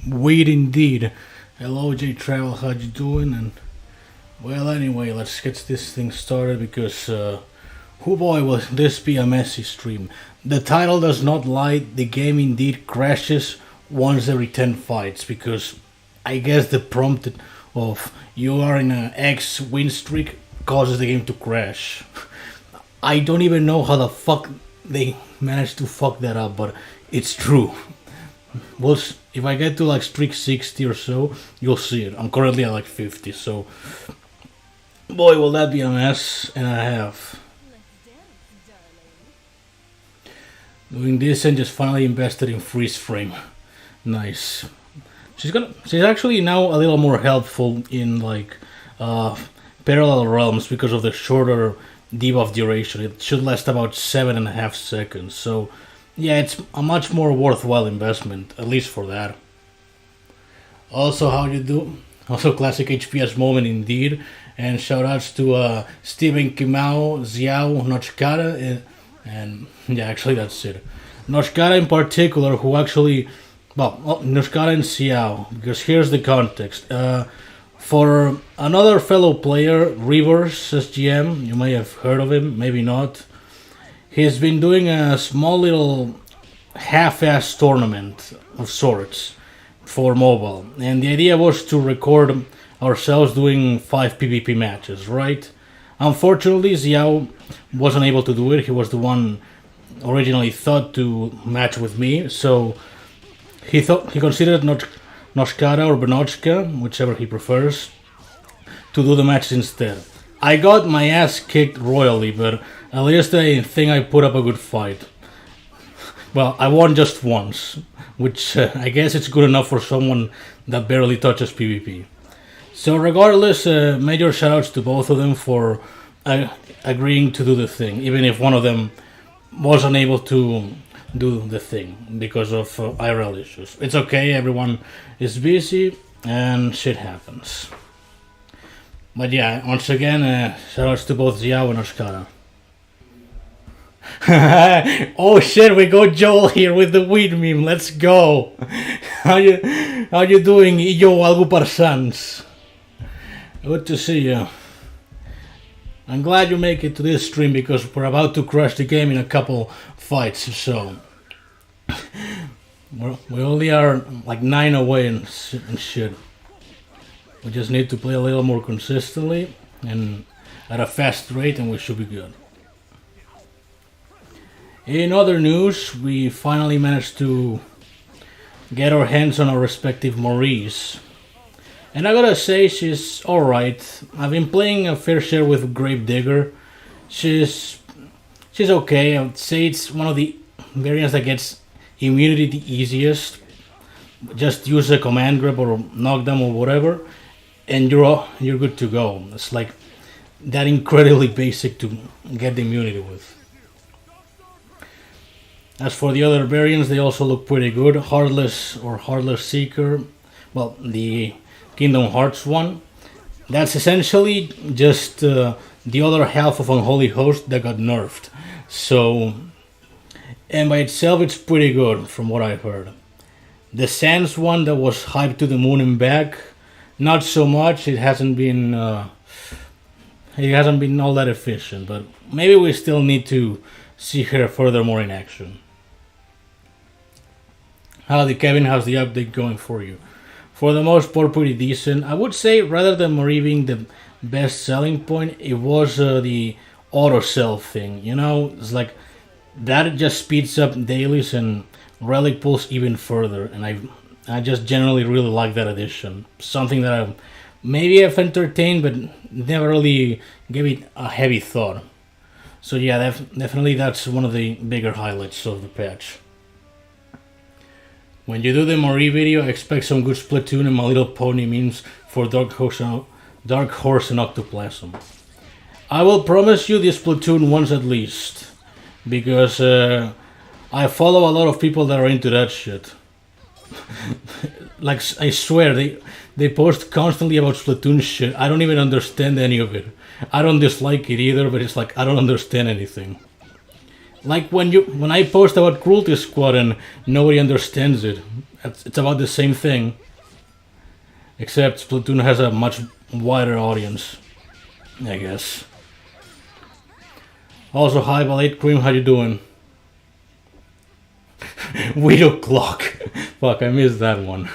Weed indeed. Hello J Travel, how you doing? And well, anyway, let's get this thing started because oh boy, will this be a messy stream. The title does not lie. The game indeed crashes once every 10 fights because I guess the prompt of you are in an X win streak causes the game to crash. I don't even know how the fuck they managed to fuck that up, but it's true. Well, if I get to like streak 60 or so, you'll see it. I'm currently at like 50, so boy, will that be a mess and a half. Doing this and just finally invested in freeze frame. Nice. She's actually now a little more helpful in like parallel realms because of the shorter debuff duration. It should last about 7.5 seconds. So yeah, it's a much more worthwhile investment, at least for that. Also, how you do? Also, classic HVS moment indeed. And shoutouts to Steven Kimao, Xiao, Nochkara, and yeah, actually that's it. Nochkara in particular, who actually, well, Nochkara and Xiao, because here's the context. For another fellow player, Rivers SGM, you may have heard of him, maybe not. He's been doing a small little half-ass tournament of sorts for mobile. And the idea was to record ourselves doing 5 PvP matches, right? Unfortunately, Xiao wasn't able to do it. He was the one originally thought to match with me. So he considered Noshkara or Benochka, whichever he prefers, to do the match instead. I got my ass kicked royally, but at least I think I put up a good fight. Well, I won just once, which I guess it's good enough for someone that barely touches PvP. So regardless, major shoutouts to both of them for agreeing to do the thing, even if one of them was unable to do the thing because of IRL issues. It's okay, everyone is busy and shit happens. But yeah, once again, shoutouts to both Xiao and Oskara. Oh shit, we got Joel here with the weed meme. Let's go. How you doing, yo algo parsans? Good to see you. I'm glad you make it to this stream because we're about to crush the game in a couple fights. So we only are like 9 away and shit. We just need to play a little more consistently and at a fast rate, and we should be good. In other news, we finally managed to get our hands on our respective Maurice. And I gotta say, she's alright. I've been playing a fair share with Gravedigger. She's okay. I would say it's one of the variants that gets immunity the easiest. Just use a command grab or knockdown or whatever, and you're good to go. It's like that incredibly basic to get the immunity with. As for the other variants, they also look pretty good. Heartless or Heartless Seeker, well, the Kingdom Hearts one, that's essentially just the other half of Unholy Host that got nerfed. So, and by itself, it's pretty good from what I've heard. The Sans one that was hyped to the moon and back, not so much. It hasn't been all that efficient, but maybe we still need to see her furthermore in action. Howdy Kevin, how's the update going for you? For the most part, pretty decent. I would say rather than Marie being the best selling point, it was the auto sell thing. You know, it's like that just speeds up dailies and relic pulls even further, and I just generally really like that addition. Something that I maybe have entertained, but never really gave it a heavy thought. So yeah, definitely that's one of the bigger highlights of the patch. When you do the Marie video, expect some good Splatoon and My Little Pony memes for Dark Horse and Octoplasm. I will promise you this Splatoon once at least, because I follow a lot of people that are into that shit. Like, I swear, they post constantly about Splatoon shit. I don't even understand any of it. I don't dislike it either, but it's like, I don't understand anything. Like when I post about Cruelty Squad and nobody understands it. it's about the same thing, except Splatoon has a much wider audience, I guess. Also, hi Ballet Cream, how you doing? Widow Clock. Fuck, I missed that one.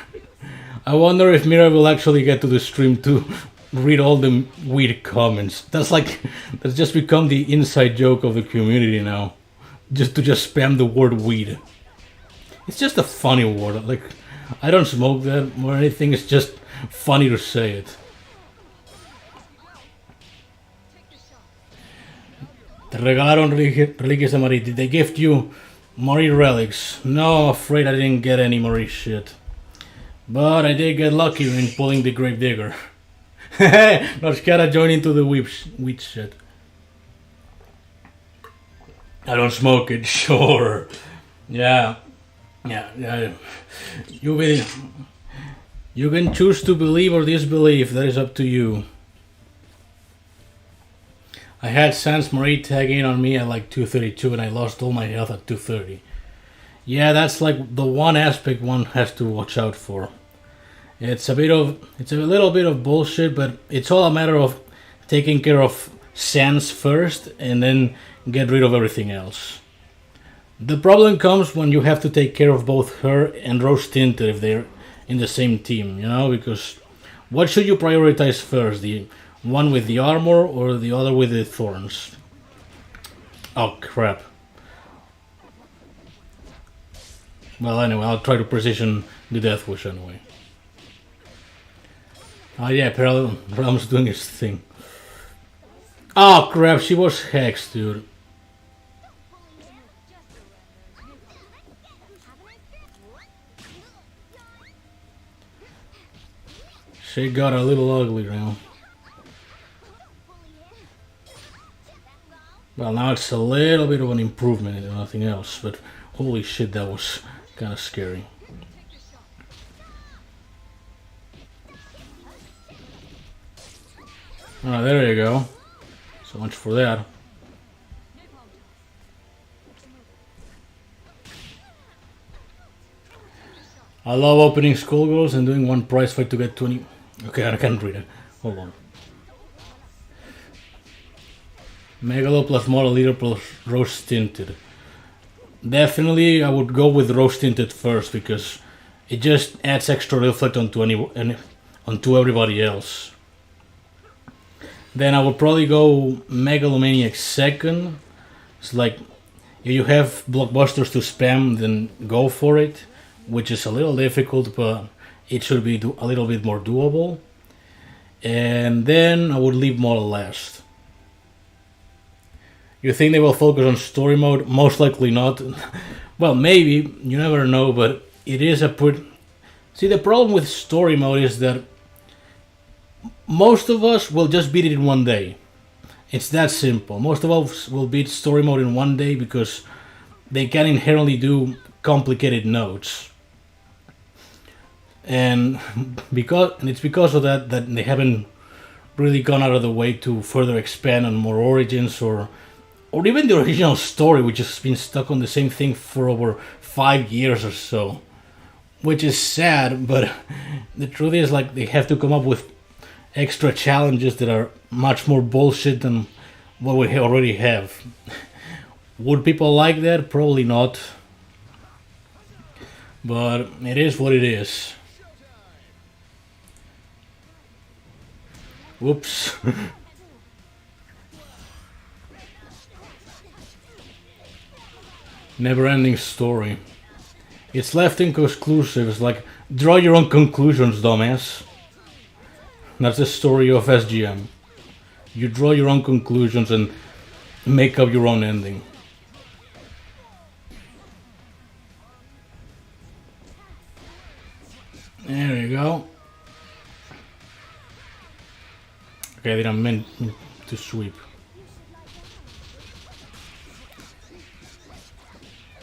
I wonder if Mira will actually get to the stream to read all the weird comments. That's just become the inside joke of the community now. Just to spam the word weed. It's just a funny word. Like, I don't smoke that or anything, it's just funny to say it. Te regalaron reliquias de Marie. Did they gift you Marie relics? No, afraid I didn't get any Marie shit. But I did get lucky in pulling the Grave Digger. Nochkara joined into the weed shit. I don't smoke it, sure. Yeah. You can choose to believe or disbelieve, that is up to you. I had Sans Marie tag in on me at like 232 and I lost all my health at 230. Yeah, that's like the one aspect one has to watch out for. It's a little bit of bullshit, but it's all a matter of taking care of Sans first and then get rid of everything else. The problem comes when you have to take care of both her and Rose Tinted if they're in the same team, you know, because what should you prioritize first? The one with the armor or the other with the thorns? Oh crap. Well, anyway, I'll try to precision the Death Wish anyway. Oh yeah, Parallel Realm's doing his thing. Oh crap, she was hexed, dude. She got a little ugly now. Well, now it's a little bit of an improvement and nothing else, but holy shit, that was kind of scary. Alright, there you go. So much for that. I love opening Skullgirls and doing one prize fight to get 20. Okay, I can't read it. Hold on. Megalo plus Model Leader plus Rose Tinted. Definitely I would go with Rose Tinted first because it just adds extra reflect onto everybody else. Then I would probably go Megalomaniac second. It's like, if you have blockbusters to spam, then go for it, which is a little difficult, but it should be a little bit more doable. And then I would leave Model last. You think they will focus on story mode? Most likely not. Well, maybe, you never know, but it is a pretty... See, the problem with story mode is that most of us will just beat it in one day. It's that simple. Most of us will beat story mode in one day because they can inherently do complicated nodes. And it's because of that they haven't really gone out of the way to further expand on more origins or even the original story, which has been stuck on the same thing for over 5 years or so. Which is sad, but the truth is, like, they have to come up with extra challenges that are much more bullshit than what we already have. Would people like that? Probably not. But it is what it is. Whoops. Never-ending story. It's left inconclusive. It's like, draw your own conclusions, dumbass. That's the story of SGM. You draw your own conclusions and make up your own ending. There you go. Okay, I didn't mean to sweep.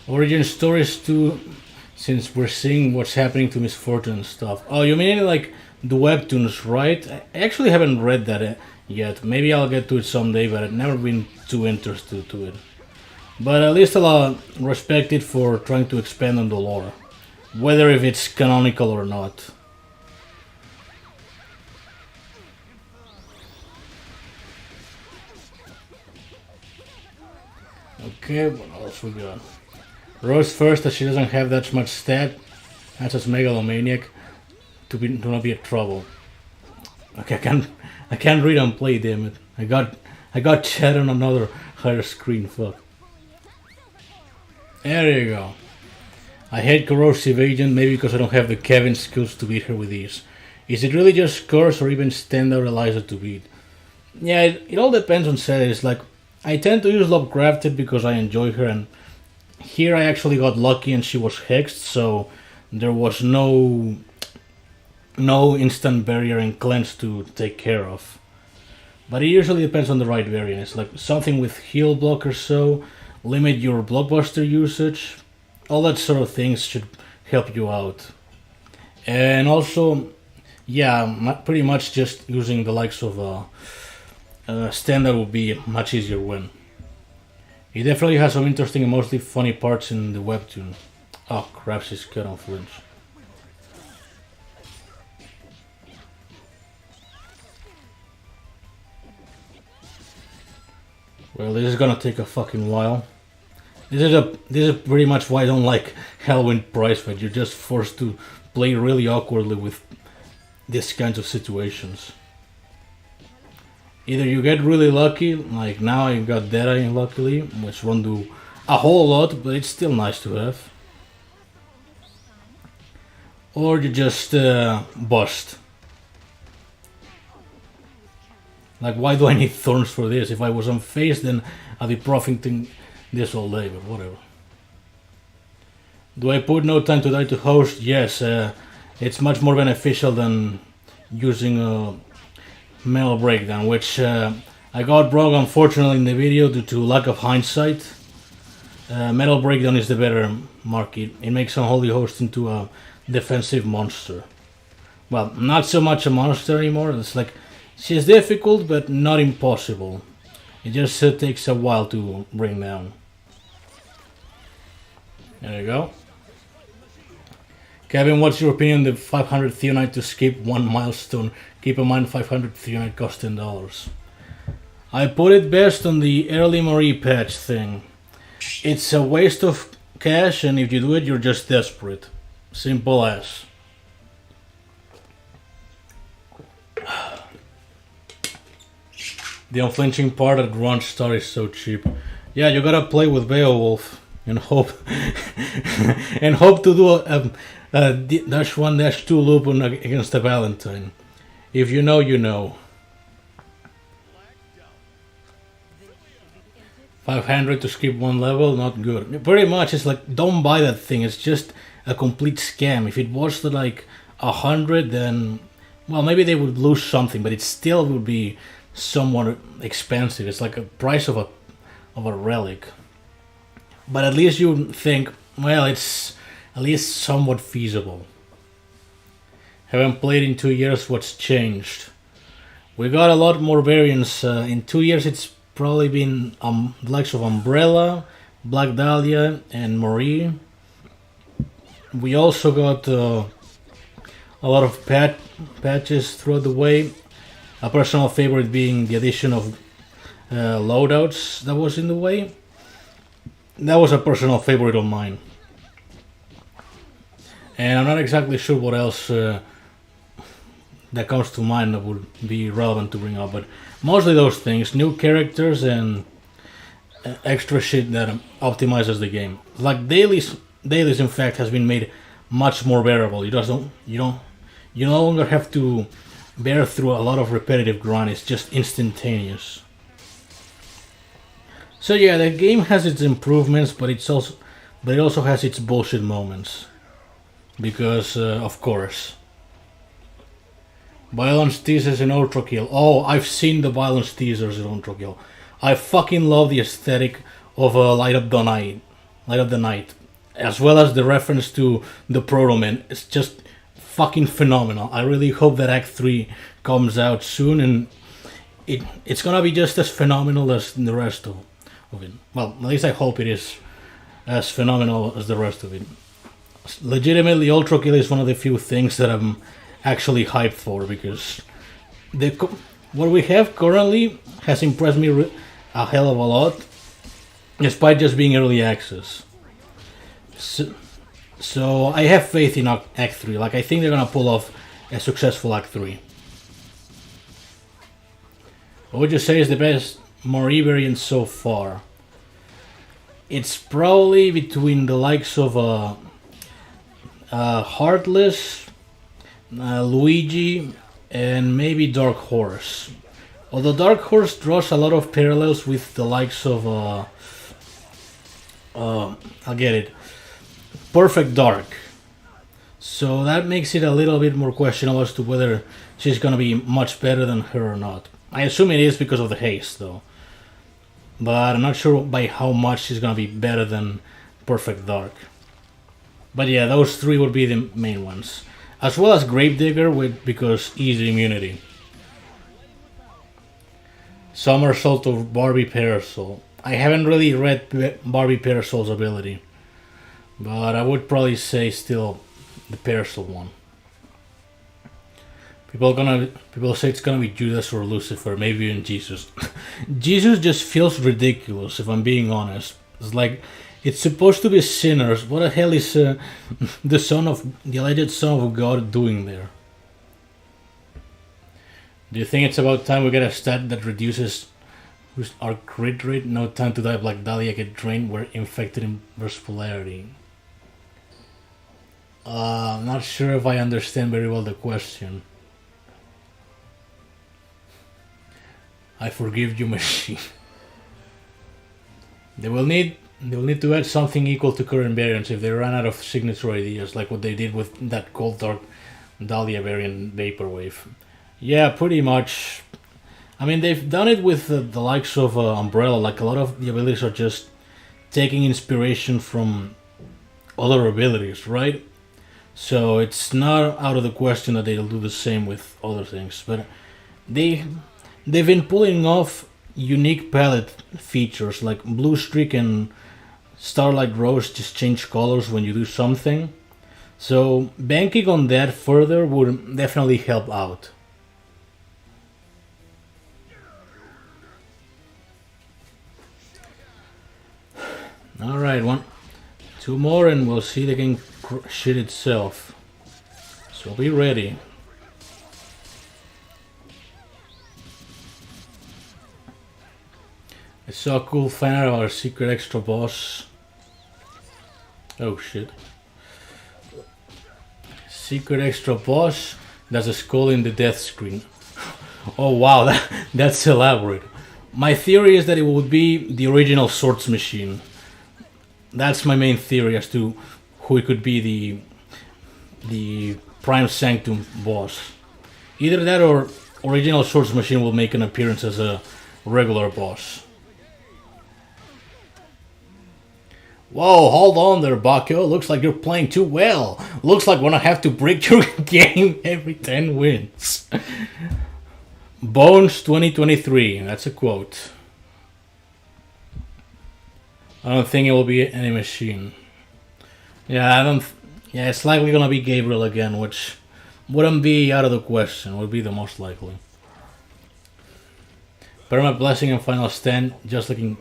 Origin stories too, since we're seeing what's happening to Miss Fortune and stuff. Oh, you mean like the webtoons, right? I actually haven't read that yet. Maybe I'll get to it someday, but I've never been too interested to it. But at least I'll respect it for trying to expand on the lore. whether if it's canonical or not. Okay, what else we got? Rose first, as she doesn't have that much stat. That's as megalomaniac to not be in trouble. Okay, I can't read and play, damn it. I got chat on another higher screen, fuck. There you go. I hate corrosive agent, maybe because I don't have the Kevin skills to beat her with ease. Is it really just curse or even standard Eliza to beat? Yeah, it all depends on settings. Like, I tend to use Lovecrafted because I enjoy her, and here I actually got lucky and she was hexed, so there was no instant barrier and cleanse to take care of. But it usually depends on the right variant. It's like something with heal block or so, limit your blockbuster usage, all that sort of things should help you out. And also, yeah, pretty much just using the likes of standard would be a much easier win. It definitely has some interesting and mostly funny parts in the webtoon. Oh crap, she's cut on flinch. Well, this is gonna take a fucking while. This is pretty much why I don't like Halloween prize fight. You're just forced to play really awkwardly with these kinds of situations. Either you get really lucky, like now I got Deadeye luckily, which won't do a whole lot, but it's still nice to have. Or you just bust. Like, why do I need thorns for this? If I was on face, then I'd be profiting this all day, but whatever. Do I put no time to die to host? Yes, it's much more beneficial than using a Metal Breakdown, which I got wrong unfortunately in the video due to lack of hindsight. Metal Breakdown is the better market. It makes Unholy Host into a defensive monster. Well, not so much a monster anymore. It's like she's difficult but not impossible. It just takes a while to bring down. There you go. Kevin, what's your opinion on the 500 Theonite to skip one milestone? Keep in mind 500 Theonite costs $10. I put it best on the early Marie patch thing. It's a waste of cash, and if you do it, you're just desperate. Simple as. The unflinching part at Grunge Star is so cheap. Yeah, you gotta play with Beowulf and hope and hope to do a -1 -2 loop against a Valentine. If you know, you know. 500 to skip one level, not good. Pretty much, it's like, don't buy that thing. It's just a complete scam. If it was to like 100, then, well, maybe they would lose something, but it still would be somewhat expensive. It's like a price of a relic. But at least you think, well, it's at least somewhat feasible. Haven't played in 2 years, what's changed? We got a lot more variants. In 2 years it's probably been the likes of Umbrella, Black Dahlia, and Marie. We also got a lot of patches throughout the way. A personal favorite being the addition of loadouts that was in the way. That was a personal favorite of mine. And I'm not exactly sure what else that comes to mind that would be relevant to bring up, but mostly those things, new characters and extra shit that optimizes the game. Like dailies in fact has been made much more bearable. You no longer have to bear through a lot of repetitive grind. It's just instantaneous. So yeah, the game has its improvements, but it also has its bullshit moments. Because of course. Violence teasers in Ultra Kill. Oh, I've seen the violence teasers in Ultra Kill. I fucking love the aesthetic of Light of the Night, as well as the reference to the Proto-Man. It's just fucking phenomenal. I really hope that Act 3 comes out soon, and it's gonna be just as phenomenal as the rest of it. Well, at least I hope it is as phenomenal as the rest of it. legitimately, Ultra Kill is one of the few things that I'm actually hyped for, because what we have currently has impressed me a hell of a lot, despite just being early access. So I have faith in Act 3. Like, I think they're gonna pull off a successful Act 3. What would you say is the best Marie variant so far? It's probably between the likes of Heartless, Luigi, and maybe Dark Horse. Although Dark Horse draws a lot of parallels with the likes of I'll get it, Perfect Dark. So that makes it a little bit more questionable as to whether she's gonna be much better than her or not. I assume it is because of the haste, though. But I'm not sure by how much she's gonna be better than Perfect Dark. But yeah, those three would be the main ones. As well as Gravedigger, because easy immunity. Somersault of Barbie Parasol. I haven't really read Barbie Parasol's ability, but I would probably say still the Parasol one. People say it's gonna be Judas or Lucifer, maybe even Jesus. Jesus just feels ridiculous, if I'm being honest. It's like, it's supposed to be sinners. What the hell is the alleged son of God doing there? Do you think it's about time we get a stat that reduces our crit rate? No time to die like Dahlia, get drained, we're infected in burst polarity. I'm not sure if I understand very well the question. I forgive you, machine. They will need to add something equal to current variants if they run out of signature ideas, like what they did with that Cold Dark Dahlia variant Vaporwave. Yeah, pretty much. I mean, they've done it with the likes of Umbrella. Like, a lot of the abilities are just taking inspiration from other abilities, right? So it's not out of the question that they'll do the same with other things. But they've been pulling off unique palette features, like Blue Streak and Starlight Rose just change colors when you do something. So banking on that further would definitely help out. Alright, two more and we'll see the game shit itself. So be ready. I saw a cool fan art of our secret extra boss. Oh shit. Secret extra boss. That's a skull in the death screen. Oh wow, that's elaborate. My theory is that it would be the original Swords Machine. That's my main theory as to who it could be, the Prime Sanctum boss. Either that or original Swords Machine will make an appearance as a regular boss. Whoa, hold on there, Bakuo. Looks like you're playing too well. Looks like we're gonna have to break your game every 10 wins. Bones 2023, that's a quote. I don't think it will be any machine. Yeah, it's likely gonna be Gabriel again, which wouldn't be out of the question, would be the most likely. Perma Blessing and Final Stand, just looking.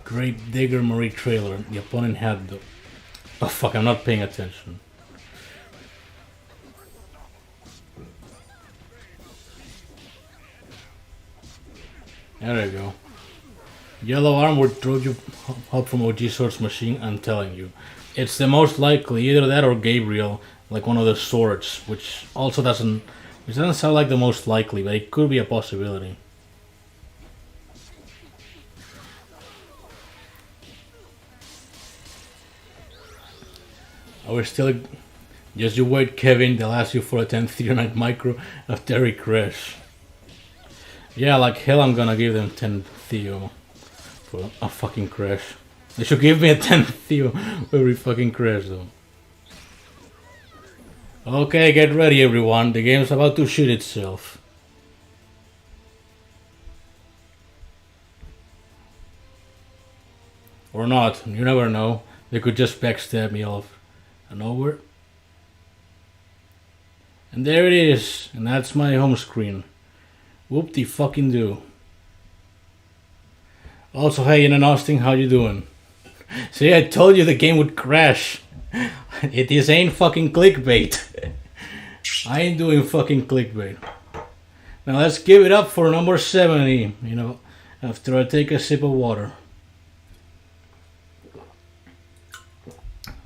Great Digger Marie trailer. The opponent had the. Oh fuck, I'm not paying attention. There you go. Yellow Armor drove you up from OG Swords Machine, I'm telling you. It's the most likely, either that or Gabriel, like one of the swords, which doesn't sound like the most likely, but it could be a possibility. We're still. Just you wait, Kevin. They'll ask you for a 10 Theory Night micro of Terry Crash. Yeah, like hell, I'm gonna give them 10 Theo for a fucking Crash. They should give me a 10 Theo for every fucking Crash, though. Okay, get ready, everyone. The game's about to shit itself. Or not. You never know. They could just backstab me off and over. And there it is, and that's my home screen. Whoop-de-fucking-do. Also, hey, in Austin, how you doing? See, I told you the game would crash. This ain't fucking clickbait. I ain't doing fucking clickbait. Now let's give it up for number 70, you know, after I take a sip of water.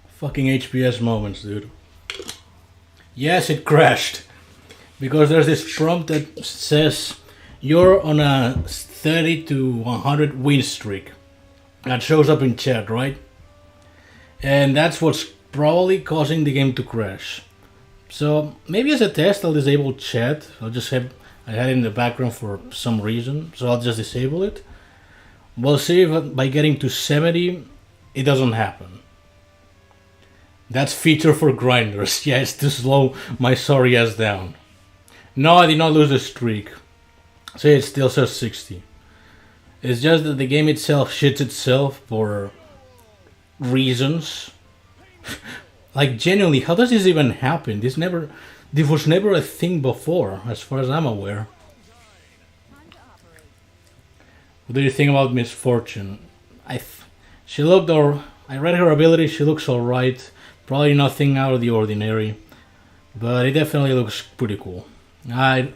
Fucking HVS moments, dude. Yes, it crashed. Because there's this prompt that says you're on a 30 to 100 win streak. That shows up in chat, right? And that's what's probably causing the game to crash. So maybe as a test I'll disable chat. I had it in the background for some reason, so I'll just disable it. We'll see if by getting to 70 it doesn't happen. That's feature for grinders. Yeah, it's to slow my sorry ass down. No, I did not lose the streak. See, it still says 60. It's just that the game itself shits itself for reasons. Like, genuinely, how does this even happen? This was never a thing before, as far as I'm aware. What do you think about Misfortune? I read her ability, she looks alright. Probably nothing out of the ordinary. But it definitely looks pretty cool. I'm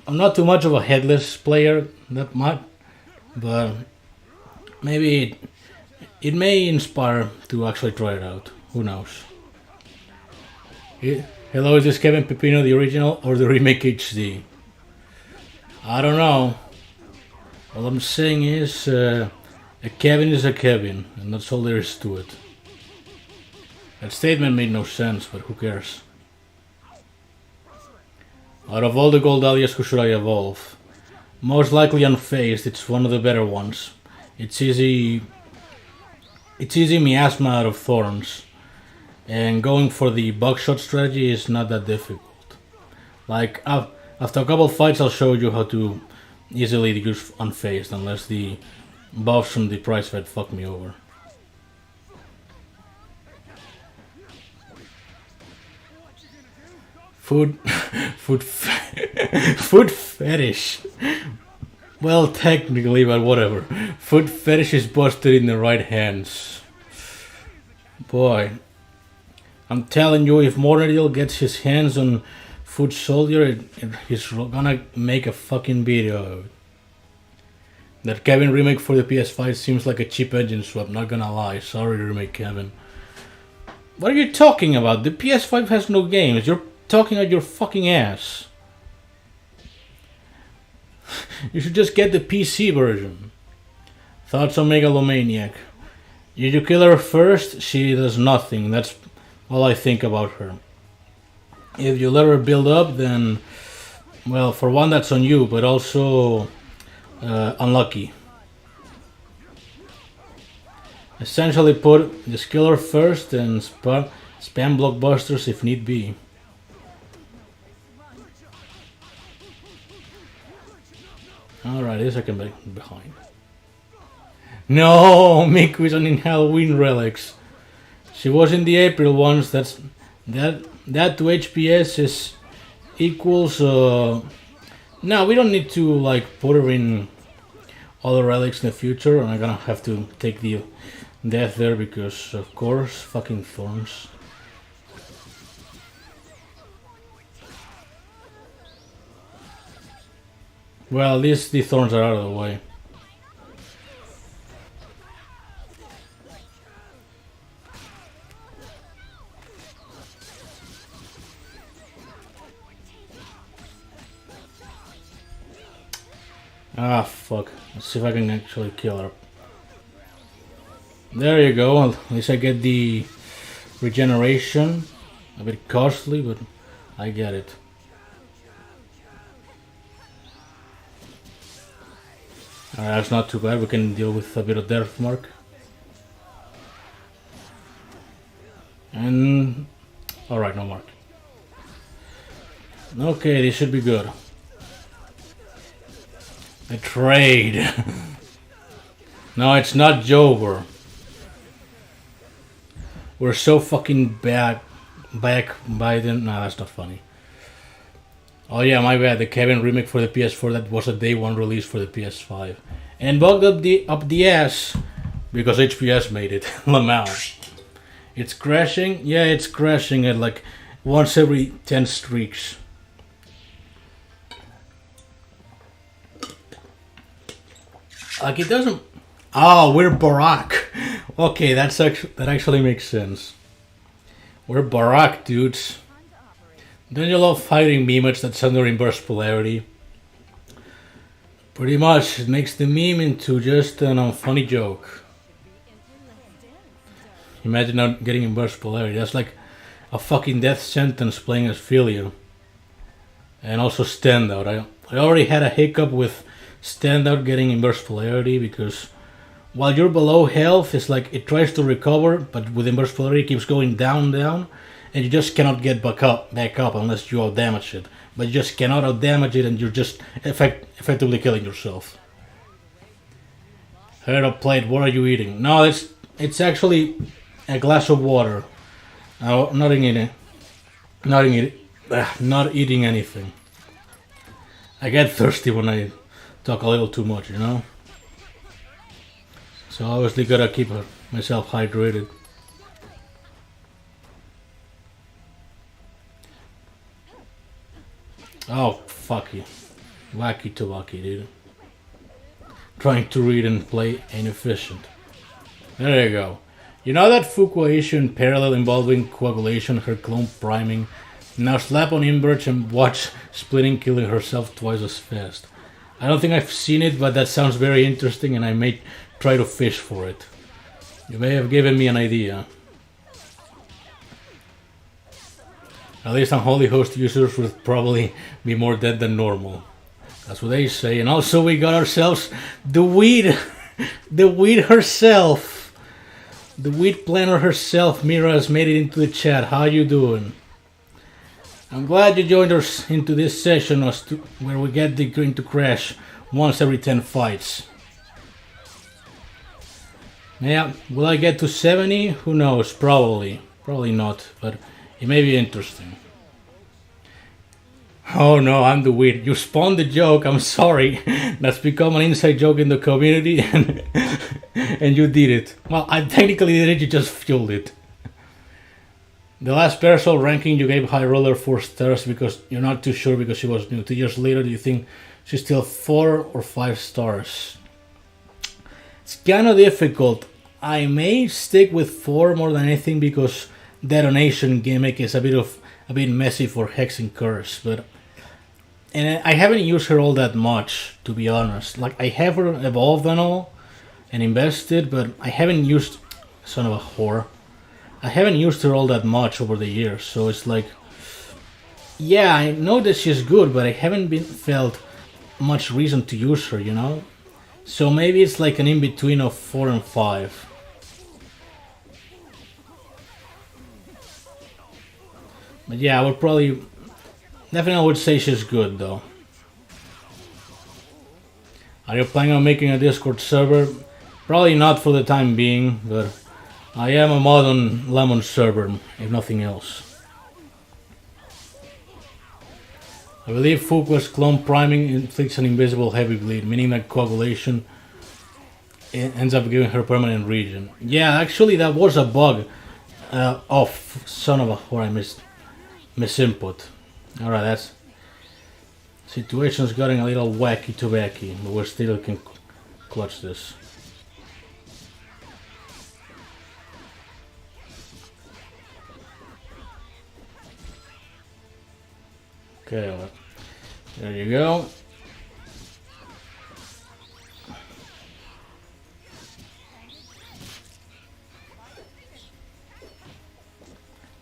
not too much of a headless player, that much. But maybe it may inspire to actually try it out. Who knows? Hello, is this Kevin Pepino the original or the remake HD? I don't know. All I'm saying is a Kevin is a Kevin, and that's all there is to it. That statement made no sense, but who cares? Out of all the gold alias, who should I evolve? Most likely Unfazed, it's one of the better ones. It's easy miasma out of thorns. And going for the buckshot strategy is not that difficult. Like, after a couple fights I'll show you how to easily use Unfazed, unless the buffs from the prize fight fuck me over. Food fetish. Well, technically, but whatever. Food fetish is busted in the right hands. Boy, I'm telling you, if Mornadil gets his hands on Food Soldier, he's gonna make a fucking video of it. That Kevin remake for the PS5 seems like a cheap engine swap, not gonna lie. Sorry, remake Kevin. What are you talking about? The PS5 has no games. You're talking out your fucking ass. You should just get the PC version. Thoughts on Megalomaniac? Did you kill her first? She does nothing. That's all I think about her. If you let her build up, then, well, for one, that's on you, but also unlucky. Essentially just kill her first and spam blockbusters if need be. Alright, this I can be behind. No, Miku isn't in Halloween relics. She was in the April ones. That to HPS is equals. No, we don't need to like put her in other relics in the future. And I'm gonna have to take the death there because, of course, fucking thorns. Well, at least the thorns are out of the way. Ah, fuck. Let's see if I can actually kill her. There you go. At least I get the regeneration. A bit costly, but I get it. Alright, that's not too bad. We can deal with a bit of death mark. And... alright, no mark. Okay, this should be good. The trade. No, it's not Jover. We're so fucking back by then. Nah, that's not funny. Oh yeah, my bad. The Kevin remake for the PS4 that was a day one release for the PS5, and bugged up the ass because HVS made it. Lamau. It's crashing. Yeah, it's crashing at like once every 10 streaks. Like it doesn't. Oh, we're Barack. Okay, that actually makes sense. We're Barack, dudes. Don't you love fighting memes that's under inverse polarity? Pretty much, it makes the meme into just a funny joke. Imagine not getting inverse polarity. That's like a fucking death sentence playing as Philia. And also Standout. I already had a hiccup with Standout getting inverse polarity because while you're below health, it's like it tries to recover, but with inverse polarity it keeps going down, and you just cannot get back up unless you outdamage it. But you just cannot outdamage it, and you're just effectively killing yourself. Head up plate, what are you eating? No, it's actually a glass of water. I'm not eating anything. I get thirsty when I talk a little too much, you know? So obviously gotta keep myself hydrated. Oh, fuck you. Wacky to wacky, dude. Trying to read and play ain't efficient. There you go. You know that Fuqua issue in parallel involving coagulation, her clone priming? Now slap on Inverge and watch Splitting killing herself twice as fast. I don't think I've seen it, but that sounds very interesting and I may try to fish for it. You may have given me an idea. At least Unholy Host users would probably be more dead than normal. That's what they say. And also we got ourselves the weed. The weed herself. The weed planner herself. Mira has made it into the chat. How you doing? I'm glad you joined us into this session where we get the green to crash once every 10 fights. Yeah, will I get to 70? Who knows? Probably. Probably not, but it may be interesting. Oh no, I'm the weed. You spawned the joke, I'm sorry. That's become an inside joke in the community and you did it. Well, I technically did it, you just fueled it. The last Persil ranking you gave High Roller 4 stars because you're not too sure because she was new. 2 years later, do you think she's still 4 or 5 stars? It's kind of difficult. I may stick with 4 more than anything because detonation gimmick is a bit messy for Hex and Curse, and I haven't used her all that much, to be honest. Like I have her evolved and all and invested, but I haven't used son of a whore. I haven't used her all that much over the years, so it's like, yeah, I know that she's good, but I haven't felt much reason to use her, you know? So maybe it's like an in-between of 4 and 5. But yeah, I would definitely would say she's good though. Are you planning on making a Discord server? Probably not for the time being, but I am a mod on Lemon server, if nothing else. I believe Fuqua's clone priming inflicts an invisible heavy bleed, meaning that coagulation ends up giving her permanent regen. Yeah, actually that was a bug. Son of a whore, I misinput. Alright, that's... Situation's getting a little wacky to wacky, but we still can clutch this. Okay, well, there you go.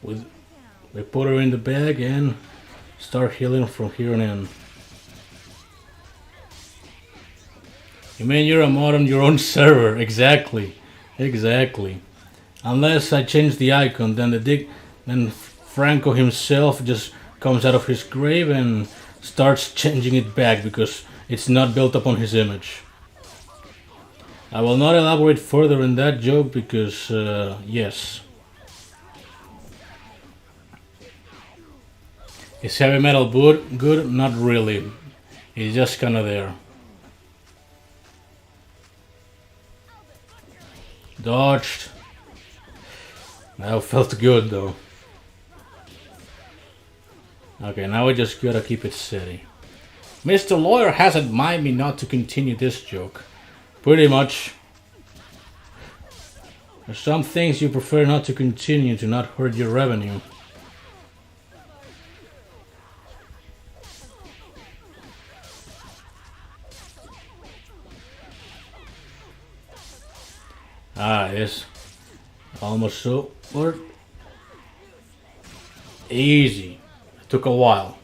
We put her in the bag and start healing from here on in. You mean you're a mod on your own server? Exactly. Unless I change the icon, then Franco himself just comes out of his grave and starts changing it back because it's not built upon his image. I will not elaborate further on that joke because, yes. Is heavy metal good? Good? Not really. It's just kind of there. Dodged. That felt good though. Okay, now we just gotta keep it steady. Mr. Lawyer has advised me not to continue this joke. Pretty much. There's some things you prefer not to continue to not hurt your revenue. Ah, yes. Almost so. Or easy. It took a while.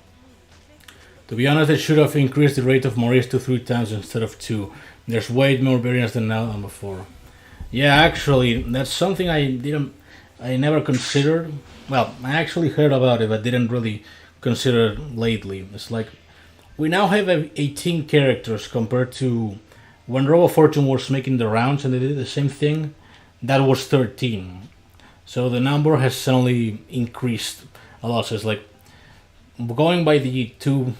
To be honest, it should have increased the rate of Maurice to 3 times instead of 2. There's way more variants than now than before. Yeah, actually, that's something I never considered. Well, I actually heard about it, but didn't really consider it lately. It's like we now have 18 characters compared to when Robo Fortune was making the rounds and they did the same thing. That was 13. So the number has suddenly increased a lot. So it's like going by the two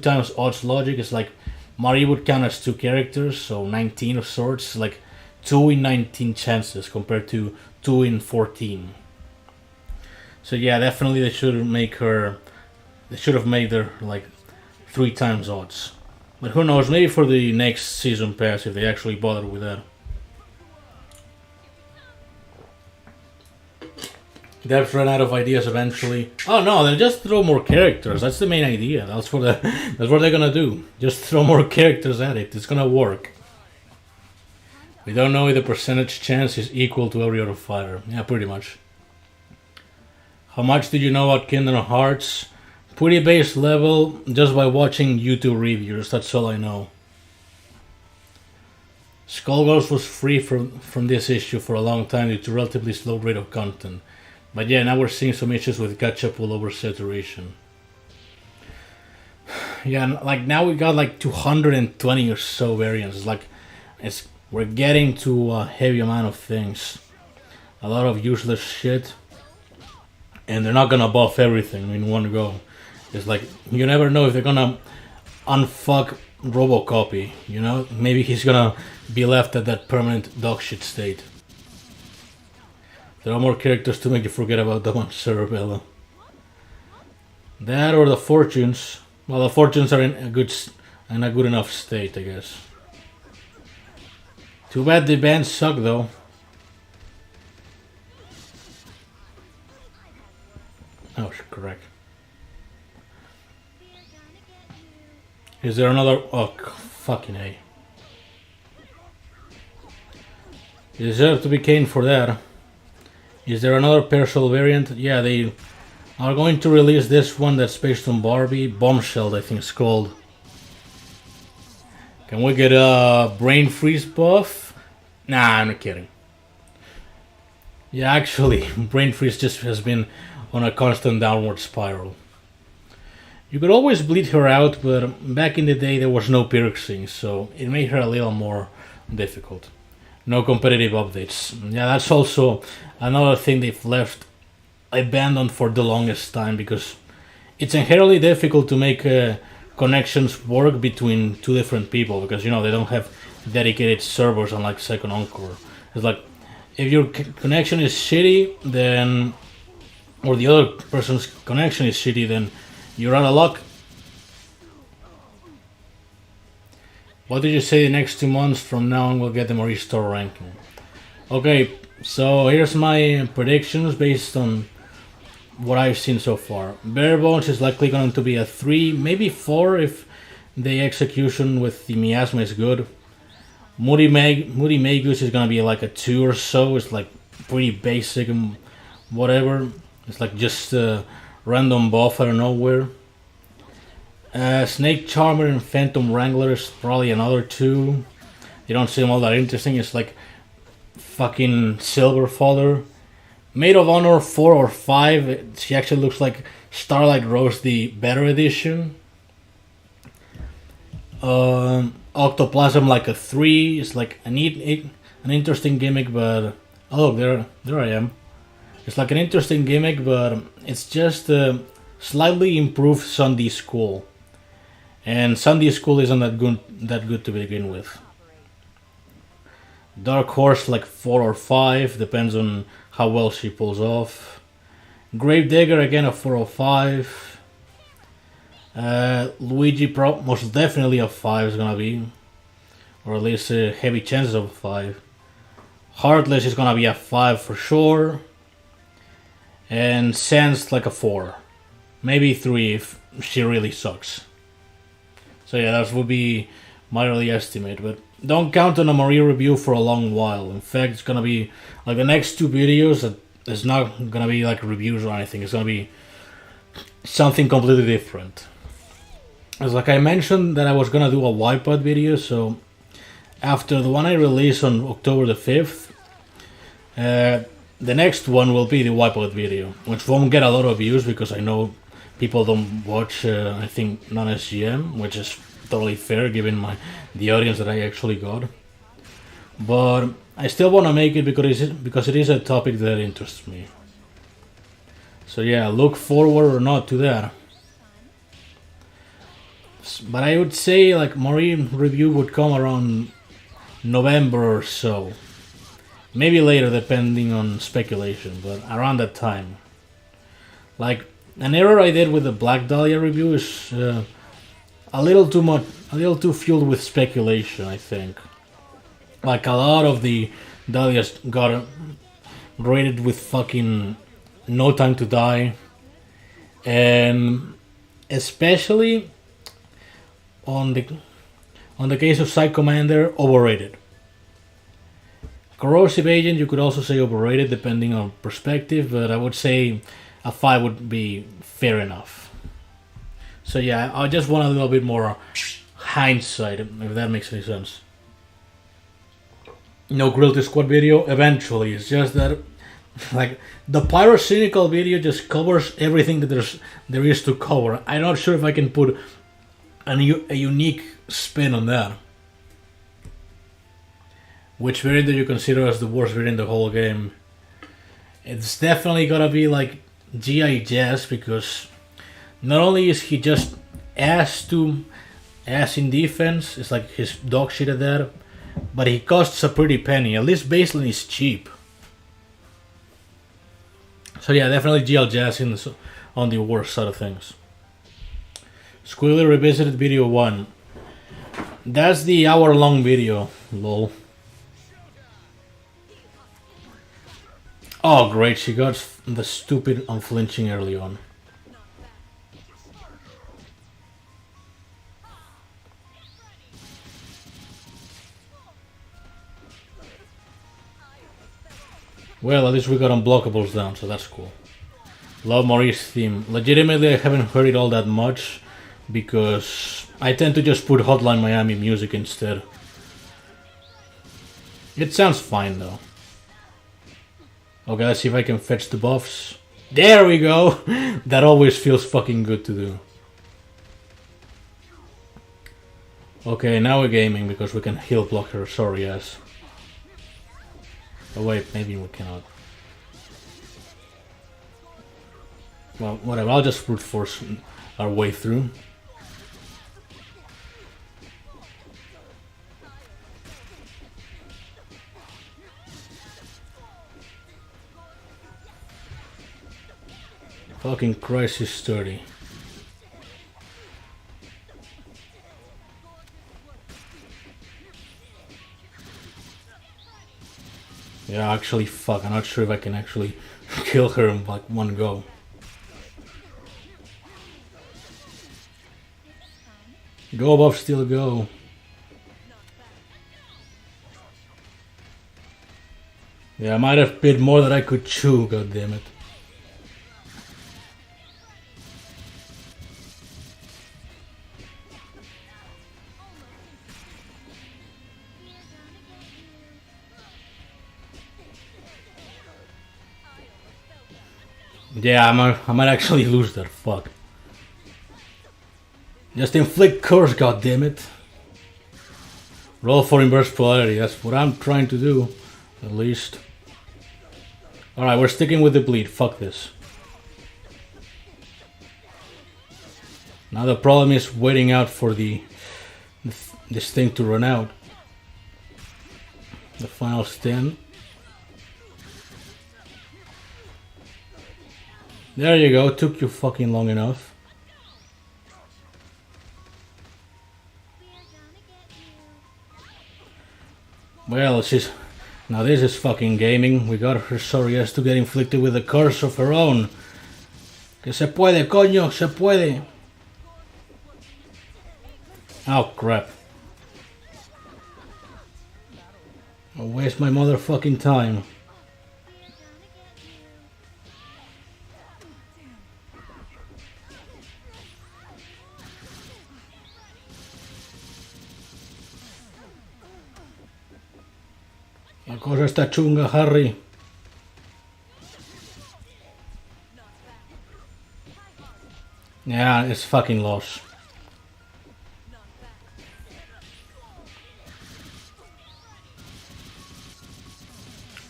times odds logic. It's like Mario would count as 2 characters, so 19 of sorts. Like 2 in 19 chances compared to 2 in 14. So yeah, definitely they should make her. They should have made her like 3 times odds. But who knows? Maybe for the next season pass, if they actually bother with that. Devs run out of ideas eventually. Oh no, they'll just throw more characters. That's the main idea. That's what they're gonna do. Just throw more characters at it. It's gonna work. We don't know if the percentage chance is equal to every other fighter. Yeah, pretty much. How much did you know about Kingdom Hearts? Pretty base level, just by watching YouTube reviews. That's all I know. Skullgirls was free from this issue for a long time due to relatively slow rate of content. But yeah, now we're seeing some issues with gacha pull over saturation. Yeah, like now we got like 220 or so variants. We're getting to a heavy amount of things. A lot of useless shit. And they're not gonna buff everything in one go. It's like, you never know if they're gonna unfuck Robocopy, you know? Maybe he's gonna be left at that permanent dogshit state. There are more characters to make you forget about the one Cerebella. That or the Fortunes. Well, the Fortunes are in a good enough state, I guess. Too bad the bands suck though. Oh, correct. Is there another? Oh, fucking A. You deserve to be caned for that. Is there another partial variant? Yeah, they are going to release this one that's based on Barbie. Bombshell, I think it's called. Can we get a brain freeze buff? Nah, I'm not kidding. Yeah, actually, brain freeze just has been on a constant downward spiral. You could always bleed her out, but back in the day there was no piercing, so it made her a little more difficult. No competitive updates. Yeah, that's also another thing they've left abandoned for the longest time, because it's inherently difficult to make connections work between 2 different people, because you know they don't have dedicated servers unlike Second Encore. It's like if your connection is shitty, then or the other person's connection is shitty, then you're out of luck. What did you say the next 2 months from now on we'll get them a restore ranking? Okay, so here's my predictions based on what I've seen so far. Bare Bones is likely going to be a 3, maybe 4 if the execution with the miasma is good. Moody Magus is going to be like a 2 or so. It's like pretty basic and whatever. It's like just a random buff out of nowhere. Snake Charmer and Phantom Wrangler is probably another 2. They don't seem all that interesting. It's like fucking Silver Father. Maid of Honor 4 or 5. She actually looks like Starlight Rose, the better edition. Octoplasm like a 3. It's like an interesting gimmick, but oh, there I am. It's like an interesting gimmick, but it's just slightly improved Sunday School. And Sunday School isn't that good to begin with. Dark Horse like 4 or 5, depends on how well she pulls off. Gravedigger again a 4 or 5. Luigi most definitely a 5 is gonna be, or at least heavy chances of a 5. Heartless is gonna be a 5 for sure. And Sense like a 4. Maybe 3 if she really sucks. So yeah, that would be my early estimate. But don't count on a Marie review for a long while. In fact, it's gonna be like the next 2 videos that it's not gonna be like reviews or anything. It's gonna be something completely different. It's like I mentioned that I was gonna do a Wipeout video, so after the one I released on October the 5th, the next one will be the Wipeout video, which won't get a lot of views because I know people don't watch, I think, non-SGM, which is totally fair given the audience that I actually got. But I still want to make it because it is a topic that interests me. So yeah, look forward or not to that. But I would say like Marie review would come around November or so. Maybe later depending on speculation, but around that time. Like an error I did with the Black Dahlia review is a little too filled with speculation, I think. Like a lot of the Dahlias got rated with fucking No Time to Die, and especially on the case of Psych Commander, overrated. Corrosive Agent, you could also say overrated depending on perspective, but I would say a 5 would be fair enough. So yeah, I just want a little bit more hindsight, if that makes any sense. No Guilty Squad video, eventually. It's just that, like, the Pyrocynical video just covers everything that there is to cover. I'm not sure if I can put a unique spin on that. Which variant do you consider as the worst variant in the whole game? It's definitely gotta be like G.I. Jazz, because not only is he just ass in defense, it's like his dog shit at that, but he costs a pretty penny. At least baseline is cheap. So yeah, definitely GL Jazz on the worst side of things. Squealer Revisited Video 1. That's the hour-long video, lol. Oh great, she got the stupid unflinching early on. Well, at least we got unblockables down, so that's cool. Love Marie's theme. Legitimately, I haven't heard it all that much, because I tend to just put Hotline Miami music instead. It sounds fine though. Okay, let's see if I can fetch the buffs. There we go! That always feels fucking good to do. Okay, now we're gaming because we can heal block her, sorry ass. Oh wait, maybe we cannot. Well, whatever, I'll just brute force our way through. Fucking Christ, is sturdy. Yeah, actually, fuck, I'm not sure if I can actually kill her in like one go. Go above, still go. Yeah, I might have bit more than I could chew, god damn it. Yeah, I might actually lose that, fuck. Just inflict curse, goddammit. Roll for inverse polarity, that's what I'm trying to do, at least. Alright, we're sticking with the bleed, fuck this. Now the problem is waiting out for this thing to run out. The final stand. There you go, took you fucking long enough. Well, now this is fucking gaming. We got her sorry ass to get inflicted with a curse of her own. Que se puede, coño, se puede. Oh crap. I'll waste my motherfucking time. La cosa está chunga, Harry. Yeah, it's fucking lost.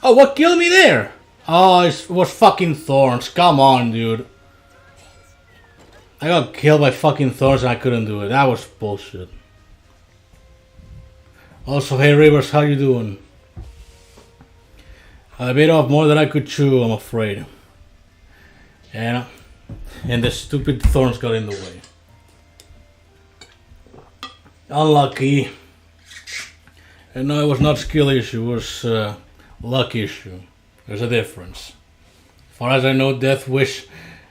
Oh, what killed me there? Oh, it was fucking thorns. Come on, dude. I got killed by fucking thorns and I couldn't do it. That was bullshit. Also, hey Rivers, how you doing? I bit off more than I could chew, I'm afraid. And the stupid thorns got in the way. Unlucky. And no, it was not skill issue, it was luck issue. There's a difference. As far as I know, Death Wish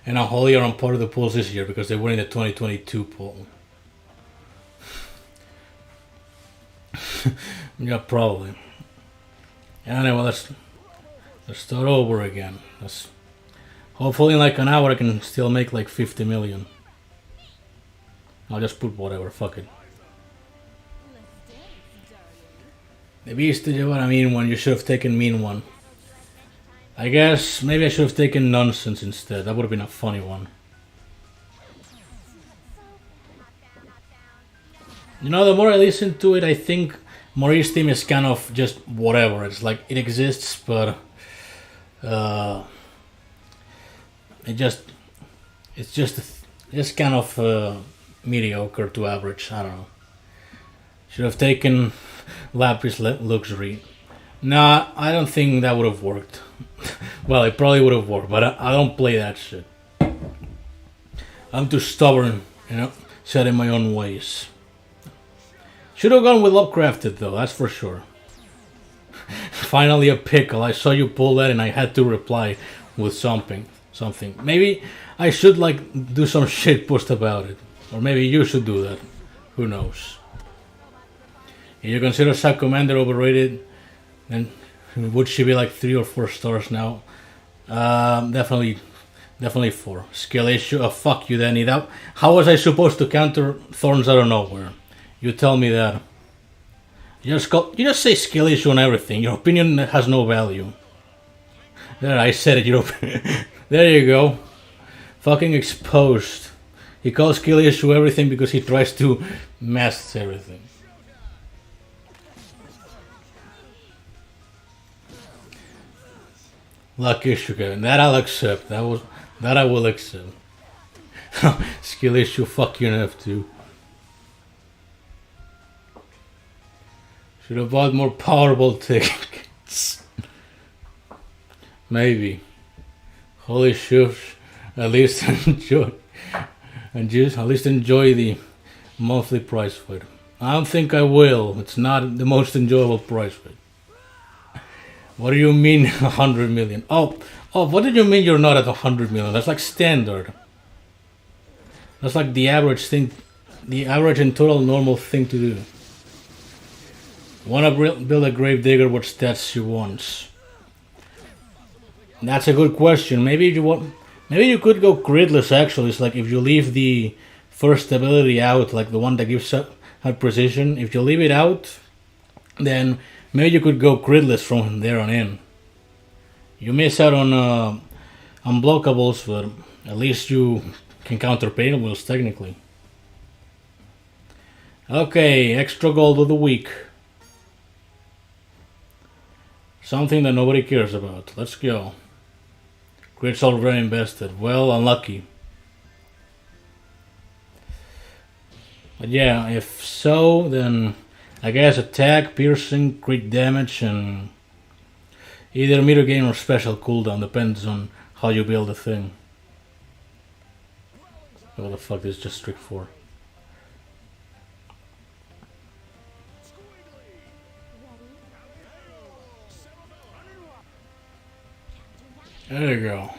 and Unholy are on part of the polls this year because they were in the 2022 poll. Yeah, probably. Anyway, let's start over again. Hopefully in like an hour I can still make like 50 million. I'll just put whatever, fuck it. Debiste llevar a mean one, you should have taken mean one. I guess maybe I should have taken nonsense instead, that would have been a funny one. You know, the more I listen to it, I think Maurice's theme is kind of just whatever. It's like, it exists, but it's just kind of mediocre to average. I don't know. Should have taken Lapis Luxury. Nah, I don't think that would have worked. Well, it probably would have worked, but I don't play that shit. I'm too stubborn, you know, set in my own ways. Should have gone with Lovecrafted though, that's for sure. Finally a pickle. I saw you pull that and I had to reply with something. Maybe I should like do some shit post about it. Or maybe you should do that. Who knows? If you consider Sack Commander overrated, then would she be like 3 or 4 stars now? Definitely 4. Skill issue, oh fuck you Danny. How was I supposed to counter Thorns out of nowhere? You tell me that. You just say skill issue on everything. Your opinion has no value. There, I said it. There you go. Fucking exposed. He calls skill issue everything because he tries to mask everything. Luck issue, Kevin. That I'll accept. That I will accept. Skill issue. Fuck you enough too. Should have bought more Powerball tickets. Maybe. Holy shit. At least enjoy. At least enjoy the monthly prize fight. I don't think I will. It's not the most enjoyable prize fight. What do you mean 100 million? Oh, what did you mean you're not at 100 million? That's like standard. That's like the average thing, the average and total normal thing to do. Wanna build a Gravedigger? What stats she wants? That's a good question. Maybe you could go gridless. Actually, it's like if you leave the first ability out, like the one that gives her precision. If you leave it out, then maybe you could go gridless from there on in. You miss out on unblockables, but at least you can counter painables technically. Okay, extra gold of the week. Something that nobody cares about. Let's go. Crits already invested. Well, unlucky. But yeah, if so, then I guess attack, piercing, crit damage, and either meter gain or special cooldown, depends on how you build the thing. What the fuck is just strict 4? There you go.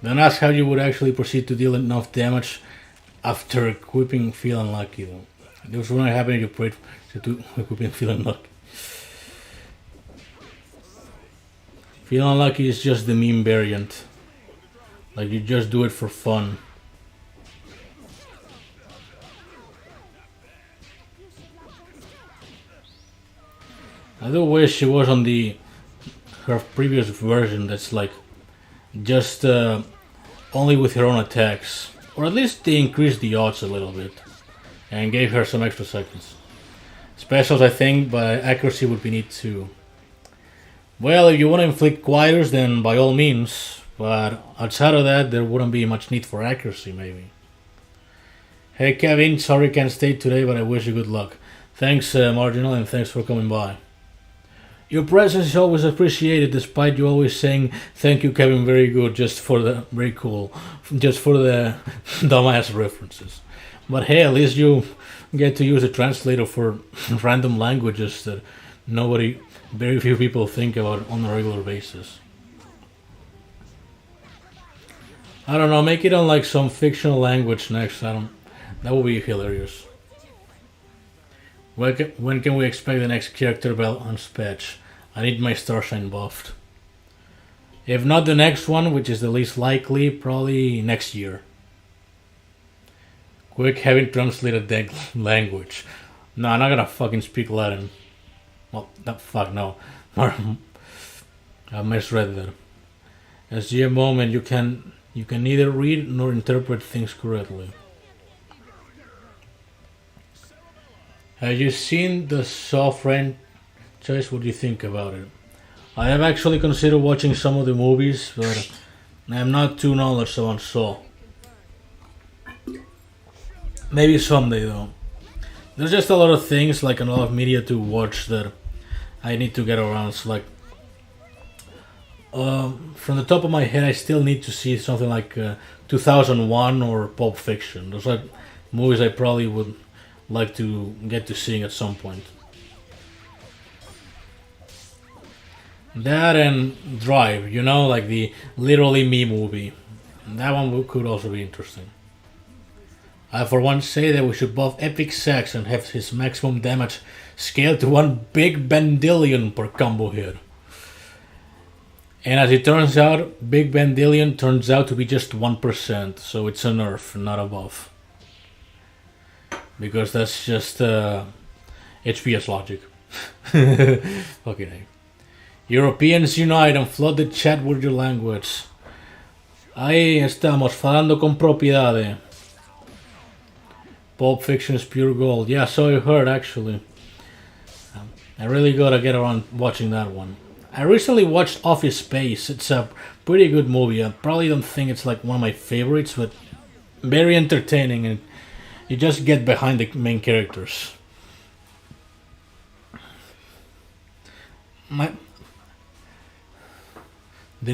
Then ask how you would actually proceed to deal enough damage after equipping Feel Unlucky though. This wouldn't happen if you prayed to equipping Feel Unlucky. Feel Unlucky is just the meme variant. Like you just do it for fun. I do wish it was on her previous version that's like just only with her own attacks. Or at least they increased the odds a little bit and gave her some extra seconds. Specials I think, but accuracy would be neat too. Well, if you want to inflict quietus then by all means, but outside of that there wouldn't be much need for accuracy maybe. Hey Kevin, sorry can't stay today but I wish you good luck. Thanks Marginal and thanks for coming by. Your presence is always appreciated, despite you always saying thank you, Kevin, very good, just for the very cool, just for the dumbass references. But hey, at least you get to use a translator for random languages that very few people think about on a regular basis. I don't know, make it on like some fictional language next. That would be hilarious. When can we expect the next character balance patch? I need my Starshine buffed. If not the next one, which is the least likely, probably next year. Quick, having translated that language. No, I'm not gonna fucking speak Latin. Well, fuck no. I misread that. As GM and you can neither read nor interpret things correctly. Have you seen the Saw franchise? What do you think about it? I have actually considered watching some of the movies, but I am not too knowledgeable on Saw. Maybe someday though. There's just a lot of things, like a lot of media to watch that I need to get around. So like, from the top of my head, I still need to see something like 2001 or Pulp Fiction. Those are movies I probably would like to get to seeing at some point. That and Drive, like the Literally Me movie. That one could also be interesting. I for one say that we should buff Epic Sax and have his maximum damage scaled to 1 big Bandillion per combo hit. And as it turns out, Big Bandillion turns out to be just 1%, so it's a nerf, not a buff. Because that's just HVS logic. Fucking A. Europeans unite and flood the chat with your language. Ahí estamos, falando con propiedade. Pulp Fiction is pure gold. Yeah, so I heard actually. I really gotta get around watching that one. I recently watched Office Space. It's a pretty good movie. I probably don't think it's like one of my favorites, but very entertaining and you just get behind the main characters. The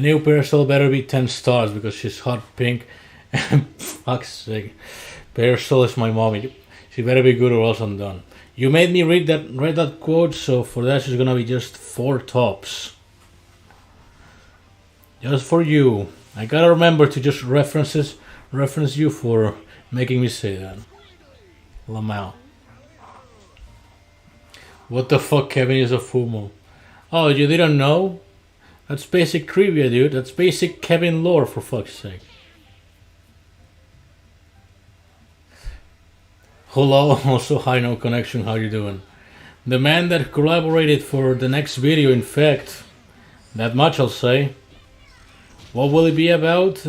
new Parasol better be 10 stars because she's hot pink. Fuck's sake. Parasol is my mommy. She better be good or else I'm done. You made me read that quote, so for that she's gonna be just 4 tops. Just for you. I gotta remember to just reference you for making me say that. Lamau. What the fuck, Kevin is a Fumo? Oh, you didn't know? That's basic trivia, dude. That's basic Kevin lore, for fuck's sake. Hello, also hi, no connection, how you doing? The man that collaborated for the next video, in fact. That much I'll say. What will it be about?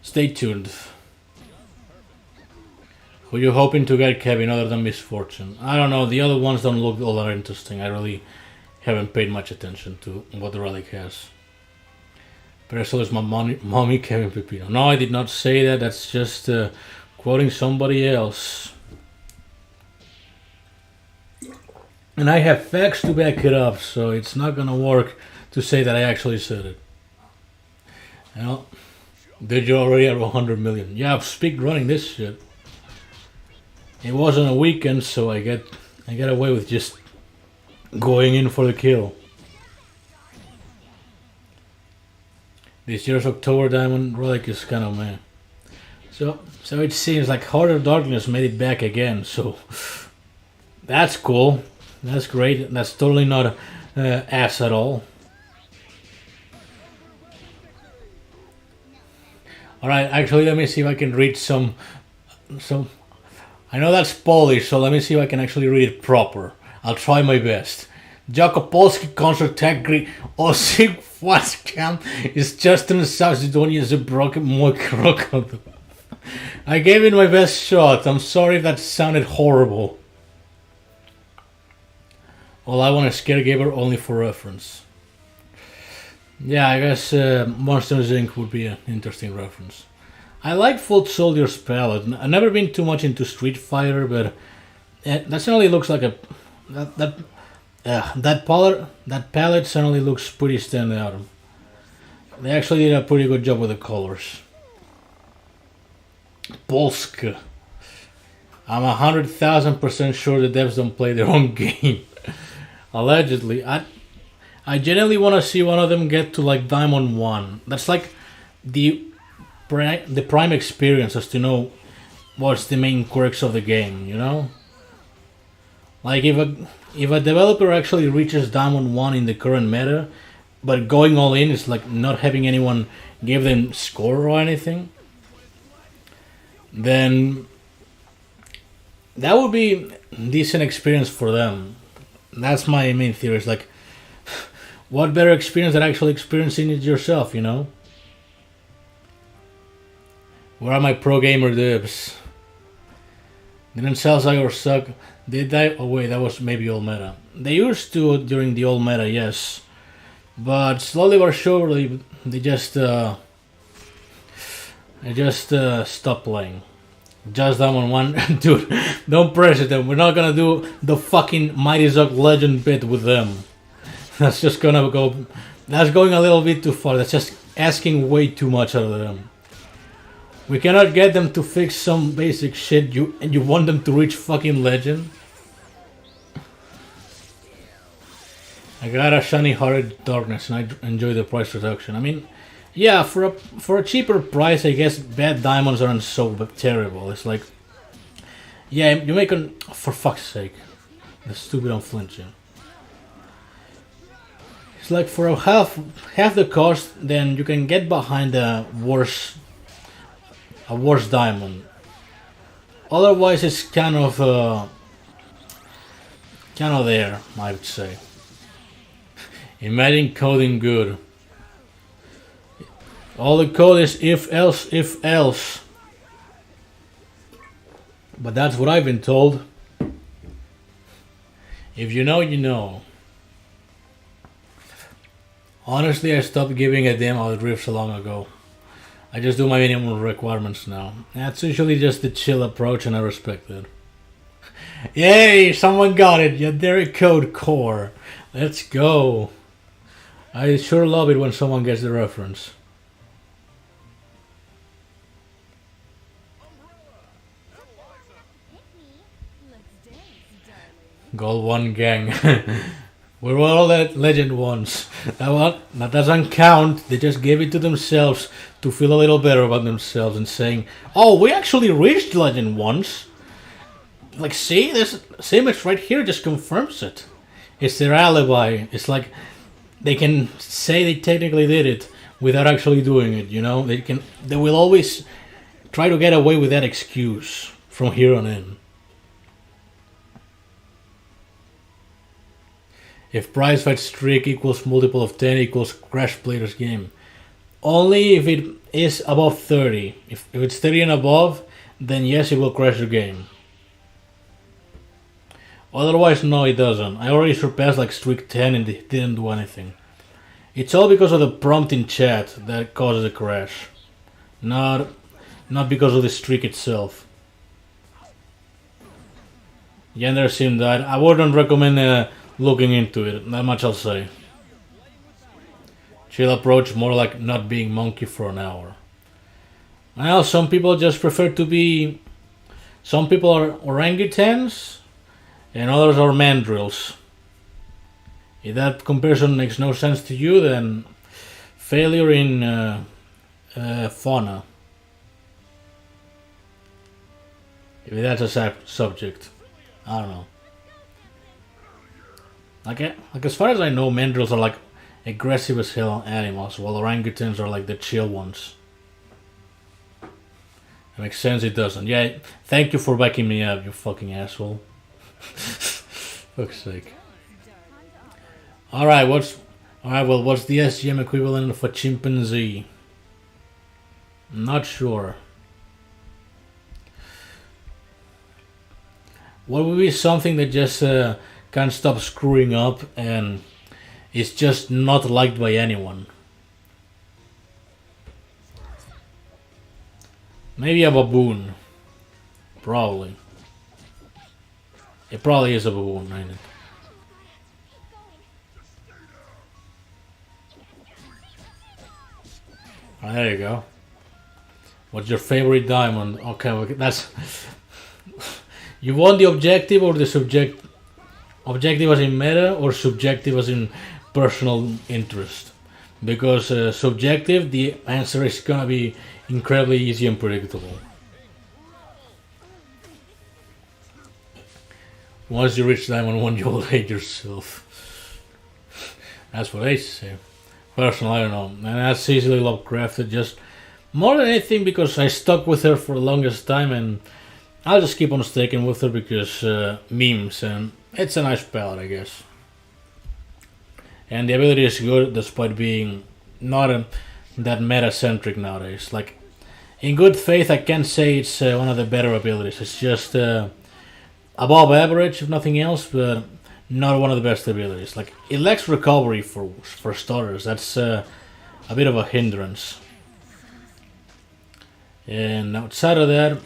Stay tuned. Who you hoping to get, Kevin, other than Misfortune? I don't know, the other ones don't look all that interesting. I really haven't paid much attention to what the relic has. Parasol is my mommy, Kevin Pepino. No, I did not say that. That's just Quoting somebody else. And I have facts to back it up, so it's not gonna work to say that I actually said it. Well, did you already have 100 million? Yeah, I've speed running this shit. It wasn't a weekend, so I get away with just going in for the kill. This year's October Diamond Relic is kind of meh. So it seems like Heart of Darkness made it back again, so that's cool. That's great. That's totally not ass at all. Alright, actually let me see if I can read some... I know that's Polish, so let me see if I can actually read it proper. I'll try my best. Jakopolski kontrakt osób właskiem jest just ten sam zdonie zbrok mój krok. I gave it my best shot. I'm sorry if that sounded horrible. All I want is Scaregiver only for reference. Yeah, I guess Monsters Inc. would be an interesting reference. I like Foot Soldier's palette. I've never been too much into Street Fighter, but that certainly looks like a... That palette certainly looks pretty standout. They actually did a pretty good job with the colors. Polska. I'm 100,000% sure the devs don't play their own game. Allegedly. I genuinely want to see one of them get to like Diamond 1. That's like the prime experience as to know what's the main quirks of the game, you know? Like if a developer actually reaches Diamond 1 in the current meta, but going all in is like not having anyone give them score or anything, then that would be a decent experience for them. That's my main theory. It's like, what better experience than actually experiencing it yourself, you know? Where are my pro gamer devs? Didn't Salzai or suck? Did they? Oh wait, that was maybe old meta. They used to during the old meta, yes. But slowly but surely, they just stopped playing. Just Diamond 1. Dude, don't press it. We're not gonna do the fucking Mighty Zog Legend bit with them. That's just gonna go... That's going a little bit too far. That's just asking way too much out of them. We cannot get them to fix some basic shit and you want them to reach fucking Legend? I got a shiny Hearted Darkness and I enjoy the price reduction. I mean, yeah, for a cheaper price, I guess bad diamonds aren't so terrible. It's like, yeah, you make an... For fuck's sake. That's stupid unflinching. It's like for a half the cost, then you can get behind a worse diamond. Otherwise, it's kind of there, I would say. Imagine coding good. All the code is if else. But that's what I've been told. If you know, you know. Honestly, I stopped giving a damn about drifts long ago. I just do my minimum requirements now. That's usually just the chill approach and I respect it. Yay! Someone got it! Yaderi Code Core. Let's go. I sure love it when someone gets the reference. Gold 1 gang. We're all that Legend ones. That doesn't count. They just gave it to themselves to feel a little better about themselves and saying, oh, we actually reached Legend once. Like, see, this image right here just confirms it. It's their alibi. It's like they can say they technically did it without actually doing it, you know? They will always try to get away with that excuse from here on in. If prize fight streak equals multiple of 10 equals crash player's game. Only if it is above 30. If it's 30 and above, then yes, it will crash the game. Otherwise, no, it doesn't. I already surpassed like streak 10 and it didn't do anything. It's all because of the prompt in chat that causes a crash. Not because of the streak itself. Gender sim died. I wouldn't recommend looking into it. That much I'll say. Chill approach, more like not being monkey for an hour. Well, some people just prefer to be. Some people are orangutans, and others are mandrills. If that comparison makes no sense to you, then failure in fauna. If that's a subject, I don't know. Like as far as I know, mandrills are like aggressive as hell animals, while orangutans are like the chill ones. It makes sense. It doesn't. Yeah. Thank you for backing me up, you fucking asshole. Fuck's sake. All right. Well, what's the SGM equivalent of a chimpanzee? Not sure. What would be something that just can't stop screwing up and is just not liked by anyone? Maybe a baboon. Probably. It probably is a baboon, ain't it? Oh, there you go. What's your favorite diamond? Okay, that's... You want the objective or the subject? Objective as in meta or subjective as in personal interest? Because subjective, the answer is gonna be incredibly easy and predictable. Once you reach diamond 1, you will hate yourself. That's what I say. Personally, I don't know. And that's easily Lovecrafted, just more than anything because I stuck with her for the longest time and I'll just keep on sticking with her because memes and it's a nice palette, I guess. And the ability is good despite being not that meta-centric nowadays. Like, in good faith, I can't say it's one of the better abilities. It's just above average, if nothing else, but not one of the best abilities. Like, it lacks recovery for starters. That's a bit of a hindrance. And outside of that,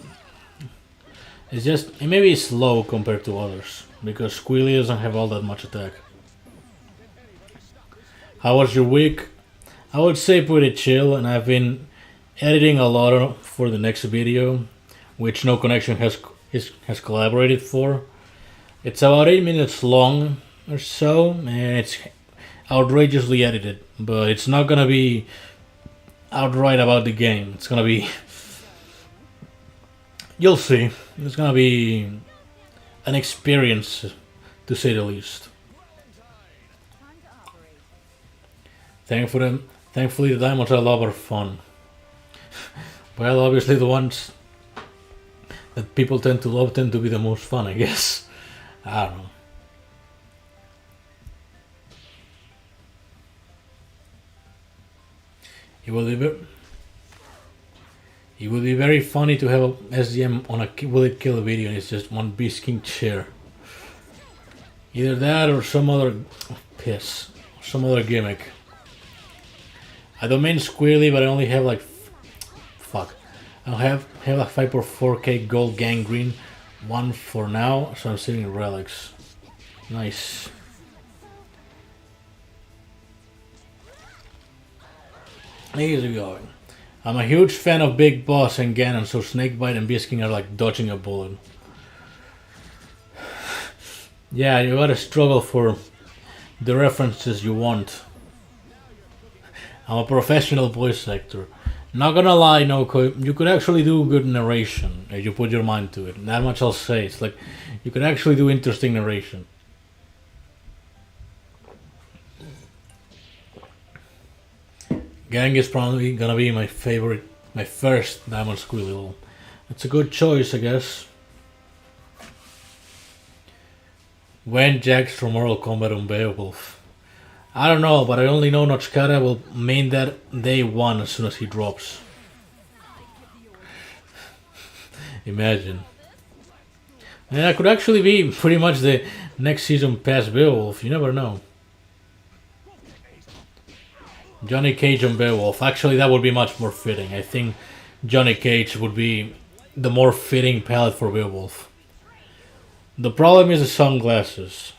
it may be slow compared to others because Squealy doesn't have all that much attack. How was your week? I would say pretty chill, and I've been editing a lot for the next video, which No Connection has collaborated for. It's about 8 minutes long or so, and it's outrageously edited, but it's not gonna be outright about the game. It's gonna be... You'll see. It's gonna be an experience, to say the least. Thankfully, the diamonds I love are fun. Well, obviously the ones that people tend to love tend to be the most fun, I guess. I don't know. It would be very funny to have a SDM on a will it kill video and it's just one Beast King chair. Either that or some other piss. Some other gimmick. I don't mean Squealy, but I only have like... Fuck. I have like 5.4k gold gangrene. One for now, so I'm saving relics. Nice. Easy going. I'm a huge fan of Big Boss and Ganon, so Snakebite and Beast King are like dodging a bullet. Yeah, you gotta struggle for the references you want. I'm a professional voice actor. Not gonna lie, no, you could actually do good narration if you put your mind to it. That much I'll say. It's like you could actually do interesting narration. Gang is probably gonna be my first Diamond Squealy level. It's a good choice, I guess. When Jax from Mortal Kombat on Beowulf? I don't know, but I only know Notchkara will main that day 1 as soon as he drops. Imagine. And that could actually be pretty much the next season past Beowulf, you never know. Johnny Cage on Beowulf. Actually, that would be much more fitting. I think Johnny Cage would be the more fitting palette for Beowulf. The problem is the sunglasses.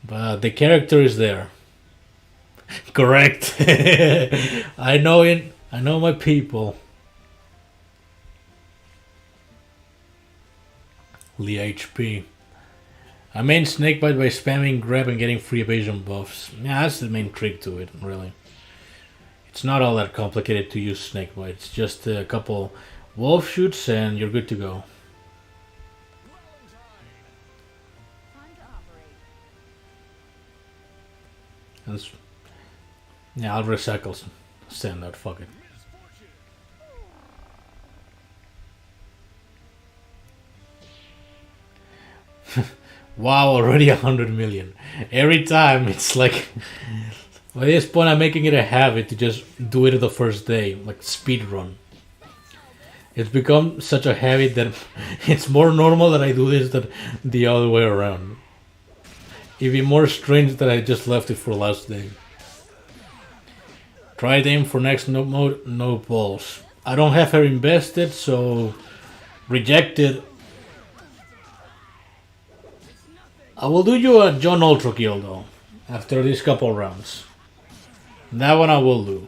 But the character is there. Correct. I know it. I know my people. Lee HP. I main Snakebite by spamming grab and getting free evasion buffs. Yeah, that's the main trick to it, really. It's not all that complicated to use Snakebite. It's just a couple wolf shoots and you're good to go. That's, yeah, I'll recycle standout, fuck it. Wow, already 100 million. Every time it's like, by this point I'm making it a habit to just do it the first day, like speed run. It's become such a habit that it's more normal that I do this than the other way around. It'd be more strange that I just left it for last day. Try to aim for next no mode, no balls. I don't have her invested, so rejected. I will do you a John Ultra kill though, after these couple rounds. That one I will do.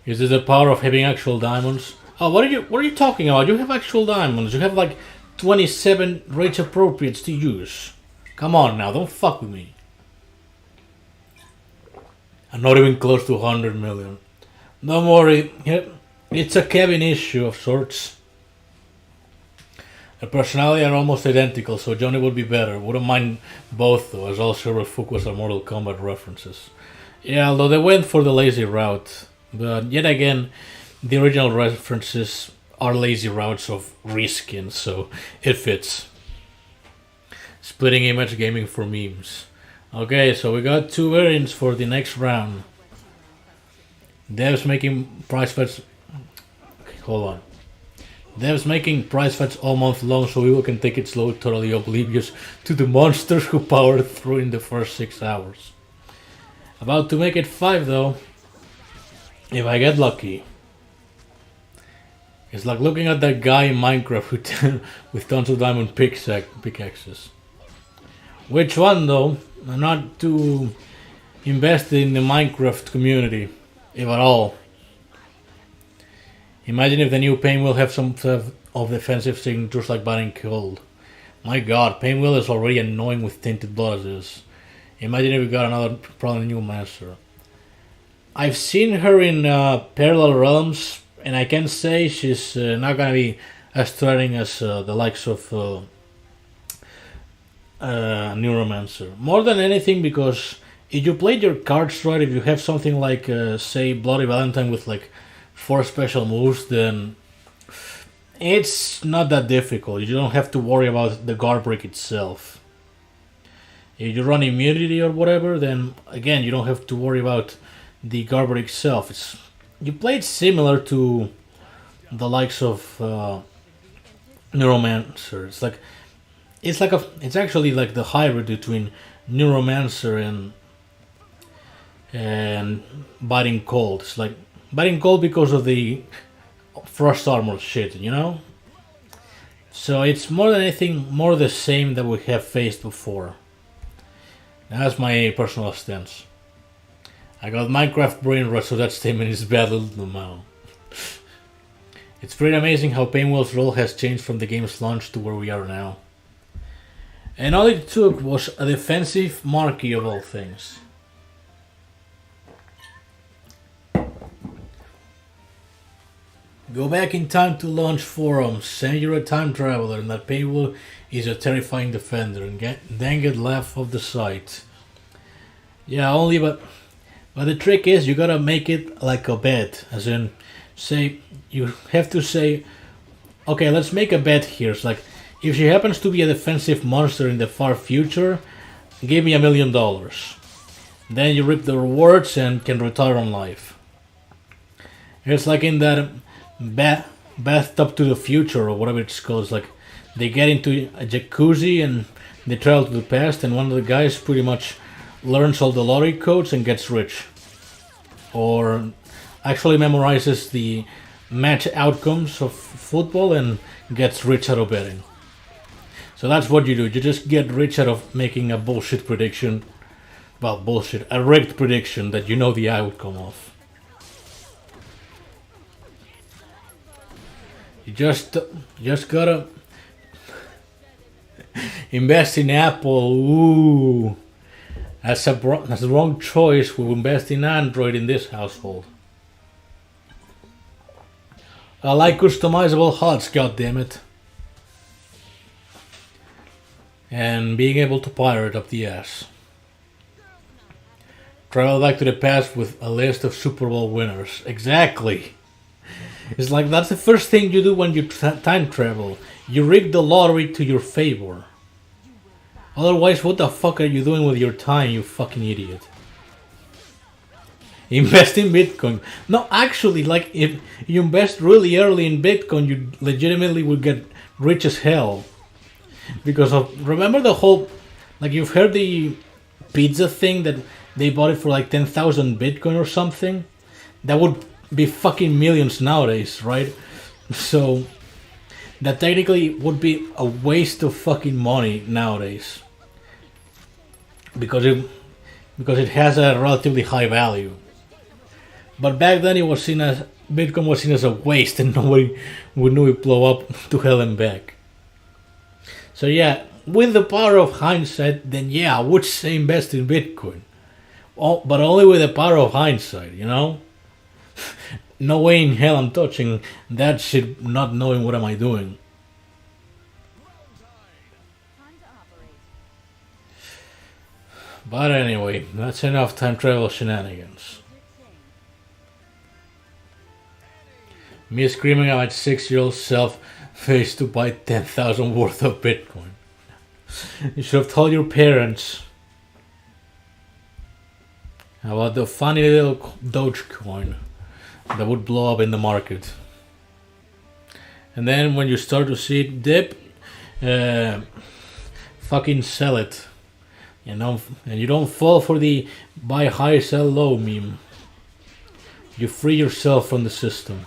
Is this the power of having actual diamonds? Oh, what are you talking about? You have actual diamonds. You have like 27 rage appropriates to use. Come on now, don't fuck with me. I'm not even close to 100 million. Don't worry, it's a Kevin issue of sorts. The personality are almost identical, so Johnny would be better. Wouldn't mind both though, as all Silver Focus are Mortal Kombat references. Yeah, although they went for the lazy route. But yet again, the original references are lazy routes of reskin, so it fits. Splitting image gaming for memes. Okay, so we got 2 variants for the next round. Devs making prize fights. Okay, hold on. Devs making prize fights all month long, so we can take it slow, totally oblivious to the monsters who powered through in the first 6 hours. About to make it 5 though, if I get lucky. It's like looking at that guy in Minecraft with tons of diamond pickaxes. Which one though? I'm not too invested in the Minecraft community, if at all. Imagine if the new Pain will have some sort of defensive signatures like Biting Cold. My god, Painwheel is already annoying with Tainted Blood as is. Imagine if we got another probably new master. I've seen her in Parallel Realms, and I can say she's not gonna be as threatening as the likes of Neuromancer. More than anything because if you played your cards right, if you have something like say Bloody Valentine with like 4 special moves, then it's not that difficult. You don't have to worry about the guard break itself. If you run immunity or whatever, then again you don't have to worry about the guard break itself. You play it similar to the likes of Neuromancer. It's actually like the hybrid between Neuromancer and Biting Cold. It's like Biting Cold because of the Frost Armor shit, you know? So it's more than anything more the same that we have faced before. That's my personal stance. I got Minecraft brain rot, so that statement is battled now. It's pretty amazing how Painwell's role has changed from the game's launch to where we are now. And all it took was a defensive marquee of all things. Go back in time to launch forums, say you're a time traveler and that Painwell is a terrifying defender, and then get laughed off the site. Yeah, only but the trick is you gotta make it like a bet, as in, say, you have to say, okay, let's make a bet here. It's like, if she happens to be a defensive monster in the far future, give me $1 million. Then you reap the rewards and can retire on life. It's like in that bathtub to the future or whatever it's called. It's like they get into a jacuzzi and they travel to the past, and one of the guys pretty much learns all the lottery codes and gets rich. Or actually memorizes the match outcomes football and gets rich out of betting. So that's what you do. You just get rich out of making a bullshit prediction. Well, bullshit. A rigged prediction that you know the outcome of. You just gotta invest in Apple. Ooh. That's the wrong choice. We'll invest in Android in this household. I like customizable HUDs, goddammit. And being able to pirate up the ass. Travel back to the past with a list of Super Bowl winners. Exactly. It's like that's the first thing you do when you time travel. You rig the lottery to your favor. Otherwise, what the fuck are you doing with your time, you fucking idiot? Invest in Bitcoin. No, actually, like, if you invest really early in Bitcoin, you legitimately will get rich as hell. Because of, remember the whole, like, you've heard the pizza thing that they bought it for like 10,000 Bitcoin or something? That would be fucking millions nowadays, right? So, that technically would be a waste of fucking money nowadays. Because it has a relatively high value. But back then it was seen as Bitcoin was seen as a waste and nobody would know it blow up to hell and back. So yeah, with the power of hindsight, then yeah, I would say invest in Bitcoin. But only with the power of hindsight, you know? No way in hell I'm touching that shit not knowing what am I doing. But anyway, that's enough time travel shenanigans. Me screaming at my 6-year-old self face to buy 10,000 worth of Bitcoin. You should have told your parents about the funny little Dogecoin that would blow up in the market. And then when you start to see it dip, fucking sell it. You know, and you don't fall for the buy high, sell low meme. You free yourself from the system.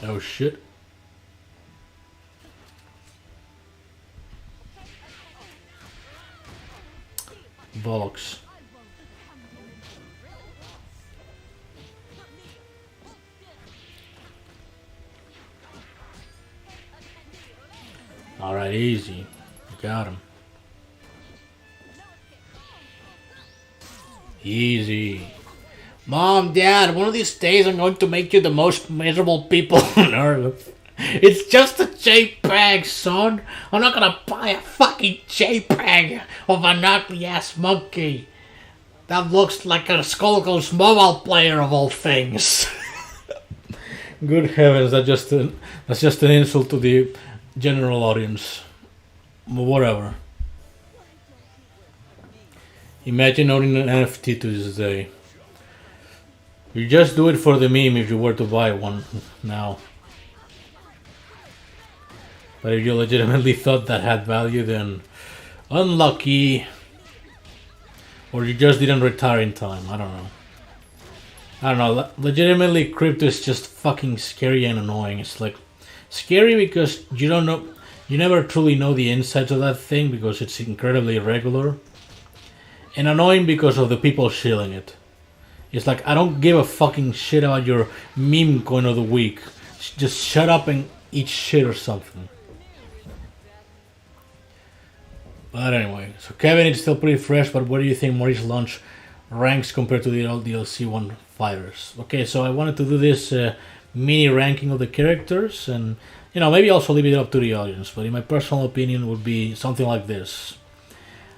Oh shit. Bollocks. Alright, easy. Got him. Easy. Mom, Dad, one of these days I'm going to make you the most miserable people on earth. It's just a JPEG, son. I'm not gonna buy a fucking JPEG of an ugly ass monkey that looks like a Skullgirls mobile player of all things. Good heavens, that's just an insult to the general audience. Whatever. Imagine owning an NFT to this day. You just do it for the meme if you were to buy one now. But if you legitimately thought that had value, then unlucky. Or you just didn't retire in time. I don't know. Legitimately, crypto is just fucking scary and annoying. It's like scary because you don't know, you never truly know the insides of that thing because it's incredibly irregular. And annoying because of the people shilling it. It's like, I don't give a fucking shit about your meme coin of the week. Just shut up and eat shit or something. But anyway, so Kevin is still pretty fresh, but what do you think Maurice Launch ranks compared to the old DLC 1 fighters? Okay, so I wanted to do this mini ranking of the characters and, you know, maybe also leave it up to the audience, but in my personal opinion would be something like this.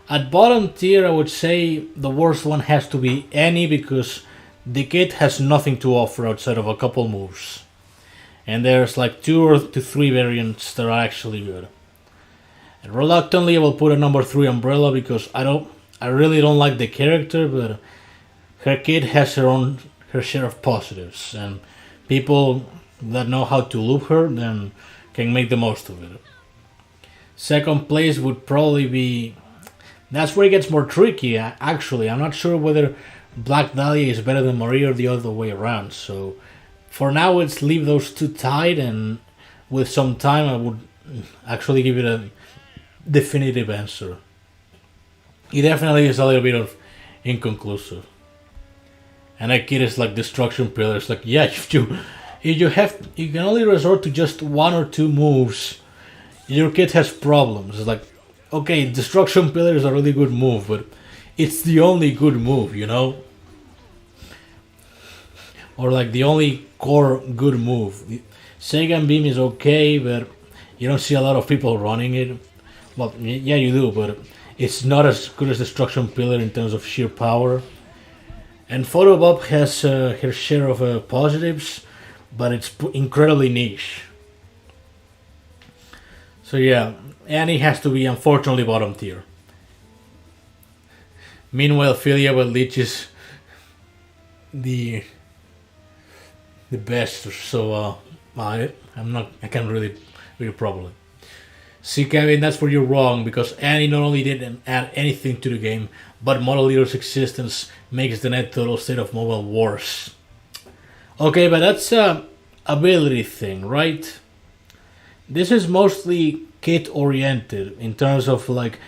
At bottom tier, I would say the worst one has to be Annie because the kit has nothing to offer outside of a couple moves. And there's like 2 to 3 variants that are actually good. And reluctantly, I will put a number 3 Umbrella because I really don't like the character, but her kit has her share of positives. And people that know how to loop her then can make the most of it. Second place would probably be... That's where it gets more tricky, actually. I'm not sure whether Black Dahlia is better than Maria or the other way around. So for now, let's leave those two tied, and with some time, I would actually give it a definitive answer. It definitely is a little bit of inconclusive. And that kid is like destruction pillar. It's like, yeah, if you can only resort to just one or two moves, your kid has problems. It's like, okay, destruction pillar is a really good move, but it's the only good move, you know? Or like the only core good move. Seigan Beam is okay, but you don't see a lot of people running it. Well, yeah, you do, but it's not as good as Destruction Pillar in terms of sheer power. And Photobop has her share of positives, but it's incredibly niche. So yeah, Annie has to be unfortunately bottom tier. Meanwhile, Philia with Leech is the best. So I can't really read it properly. See, Kevin, that's where you're wrong, because Annie not only didn't add anything to the game, but Model Leader's existence makes the net total state of mobile worse. Okay, but that's a ability thing, right? This is mostly kit oriented in terms of like,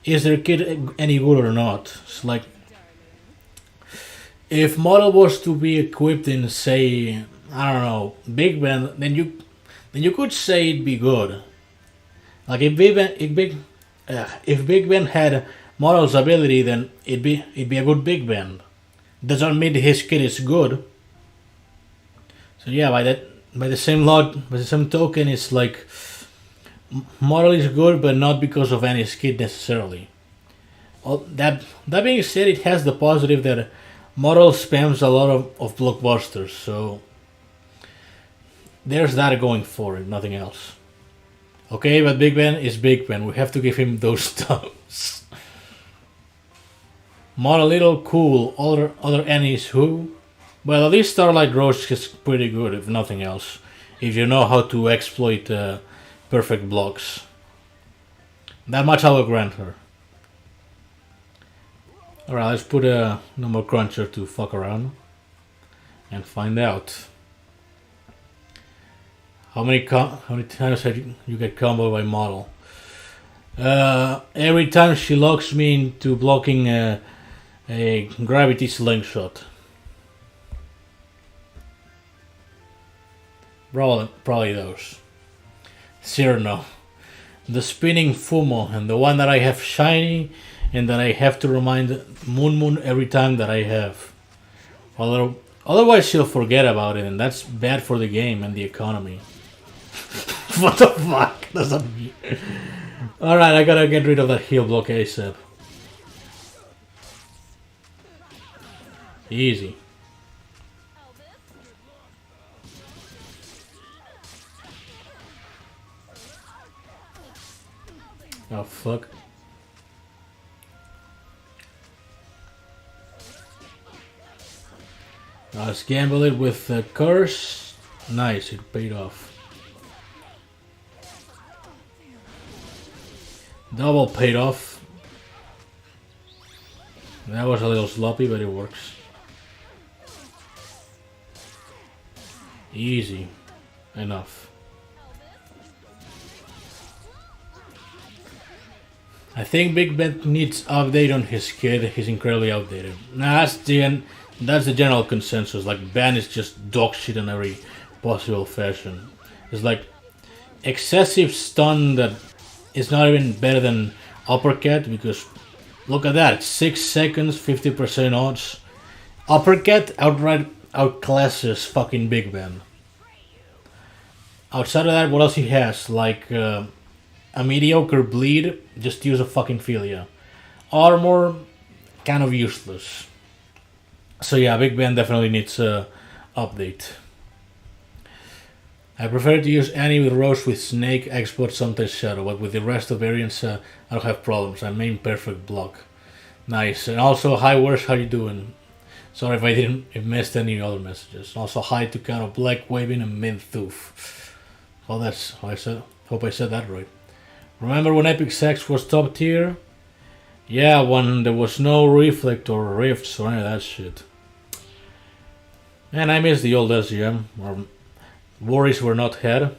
is their kit any good or not? It's like, if Model was to be equipped in, say, I don't know, Big Ben, then you could say it'd be good. Like if Big Ben had Model's ability, then it'd be a good Big Ben. Doesn't mean his kit is good. So yeah, by the same token, it's like Model is good, but not because of any kit necessarily. That being said, it has the positive that Model spams a lot of blockbusters, so there's that going for it, nothing else. Okay, but Big Ben is Big Ben. We have to give him those stuffs. Model Little, cool. Other enemies who? Well, at least Starlight Roach is pretty good, if nothing else. If you know how to exploit perfect blocks. That much I will grant her. Alright, let's put a number cruncher to fuck around and find out. How many times have you get comboed by Model? Every time she locks me into blocking a gravity slingshot. Probably those. Cyrano. The spinning Fumo, and the one that I have shiny, and that I have to remind Moon every time that I have. Otherwise she'll forget about it, and that's bad for the game and the economy. What the fuck does that mean? Alright, I gotta get rid of that heal block ASAP. Easy. Oh fuck. Let's gamble it with a curse. Nice, it paid off. Double paid off. That was a little sloppy, but it works. Easy. Enough. I think Big Ben needs update on his kid. He's incredibly outdated. Nah, that's the general consensus. Like, Ben is just dog shit in every possible fashion. It's like excessive stun that is not even better than uppercut, because look at that, 6 seconds, 50% odds. Uppercut outright outclasses fucking Big Ben. Outside of that, what else he has? Like a mediocre bleed, just use a fucking Philia. Armor, kind of useless. So yeah, Big Ben definitely needs a update. I prefer to use Annie with Rose with Snake, Export, sometimes Shadow, but with the rest of variants I don't have problems. I main perfect block. Nice. And also, hi Worse, how you doing? Sorry if I missed any other messages. Also, hi to kind of Black Waving and Minthoof. Well, that's how I said. Hope I said that right. Remember when Epic Sex was top tier? Yeah, when there was no reflect or rifts or any of that shit. And I miss the old SGM, where worries were not had.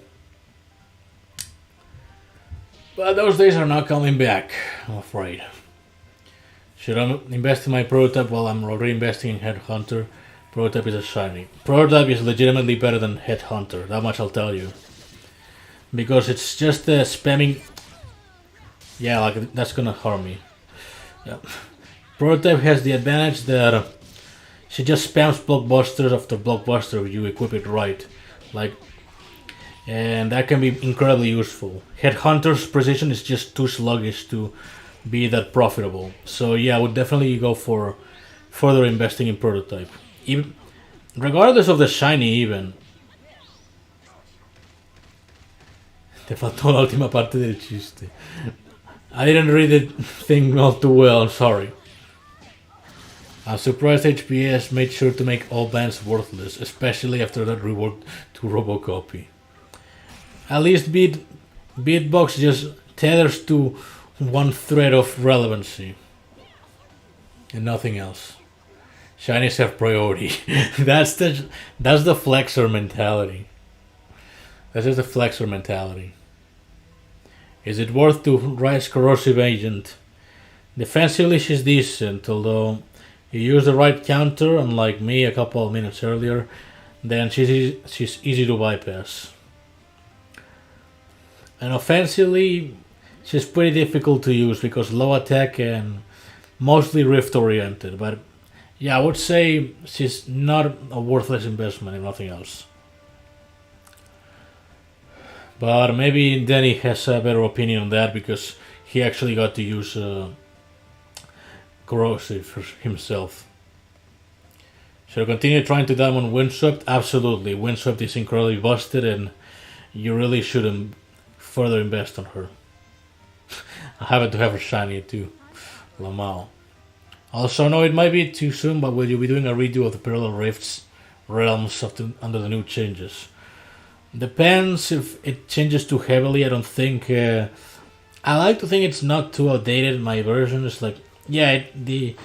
But those days are not coming back, I'm afraid. Should I invest in my prototype? Well, I'm already investing in Headhunter. Prototype is a shiny. Prototype is legitimately better than Headhunter, that much I'll tell you. Because it's just spamming. Yeah, like that's gonna harm me. Yeah. Prototype has the advantage that she just spams blockbusters after blockbuster if you equip it right. Like, and that can be incredibly useful. Headhunter's precision is just too sluggish to be that profitable. So yeah, I would definitely go for further investing in prototype. Even, regardless of the shiny even. Te faltó la última parte del chiste. I didn't read the thing all too well, I'm sorry. I'm surprised HVS made sure to make all bans worthless, especially after that rework to Robocopy. At least Beatbox just tethers to one thread of relevancy. And nothing else. Shinies have priority. that's the flexor mentality. That's just the flexor mentality. Is it worth to rise corrosive agent? Defensively she's decent, although you use the right counter, unlike me a couple of minutes earlier, then she's easy to bypass. And offensively, she's pretty difficult to use because low attack and mostly rift oriented, but yeah, I would say she's not a worthless investment if nothing else. But maybe Danny has a better opinion on that because he actually got to use corrosive himself. Should I continue trying to diamond Windswept? Absolutely. Windswept is incredibly busted and you really shouldn't further invest on her. I happen to have her shiny too. Lamau. Also, no, it might be too soon, but will you be doing a redo of the Parallel Rifts realms under the new changes? Depends if it changes too heavily. I don't think. I like to think it's not too outdated. My version is like, yeah, the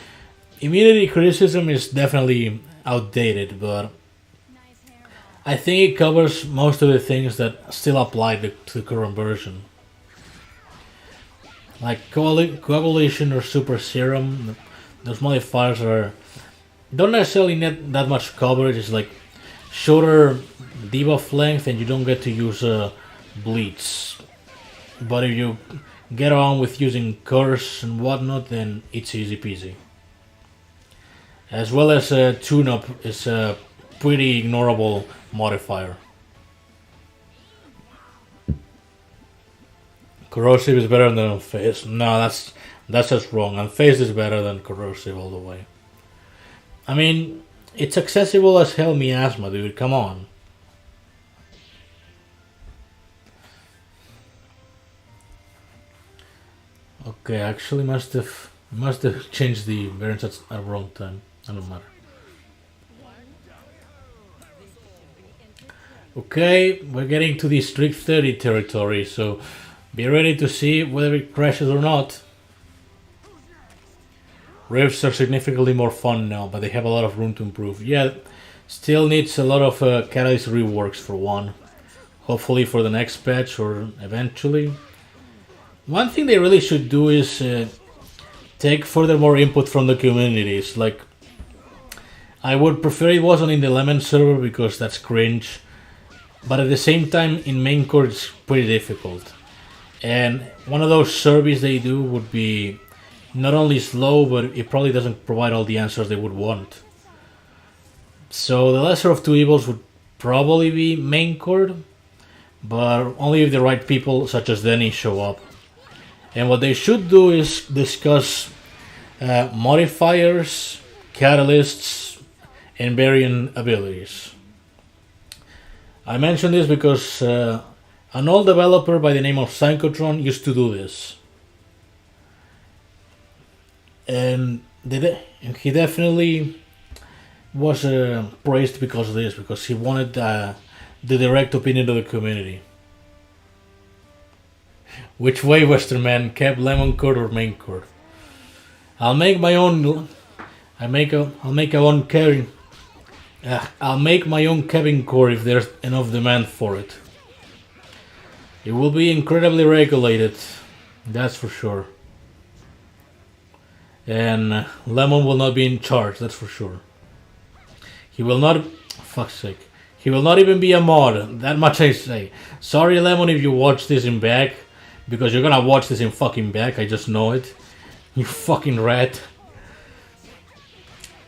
immunity criticism is definitely outdated, but I think it covers most of the things that still apply to the current version. Like coagulation or super serum, those modifiers don't necessarily need that much coverage. It's like shorter debuff length and you don't get to use bleeds. But if you get on with using curse and whatnot, then it's easy peasy. As well as tune-up is a pretty ignorable modifier. Corrosive is better than Unfazed. No, that's just wrong. Unfazed is better than Corrosive all the way. I mean, it's accessible as hell miasma, dude. Come on. Okay, actually must have changed the variants at the wrong time. I don't matter. Okay, we're getting to the strict 30 territory, so be ready to see whether it crashes or not. Rifts are significantly more fun now, but they have a lot of room to improve. Yeah, still needs a lot of catalyst reworks for one. Hopefully for the next patch or eventually. One thing they really should do is take furthermore input from the communities. Like, I would prefer it wasn't in the Lemon server because that's cringe. But at the same time, in main core it's pretty difficult. And one of those surveys they do would be not only slow, but it probably doesn't provide all the answers they would want. So the lesser of two evils would probably be main core, but only if the right people such as Denny show up. And what they should do is discuss modifiers, catalysts, and variant abilities. I mention this because an old developer by the name of Synchrotron used to do this. And he definitely was praised because of this, because he wanted the direct opinion of the community. Which way, Western Man? Cap, Lemon Court, or Main Court? I'll make my own. I'll make a own Kevin. I'll make my own Kevin core if there's enough demand for it. It will be incredibly regulated, that's for sure. And Lemon will not be in charge, that's for sure. He will not. Fuck's sake. He will not even be a mod, that much I say. Sorry, Lemon, if you watch this in back, because you're gonna watch this in fucking back, I just know it. You fucking rat.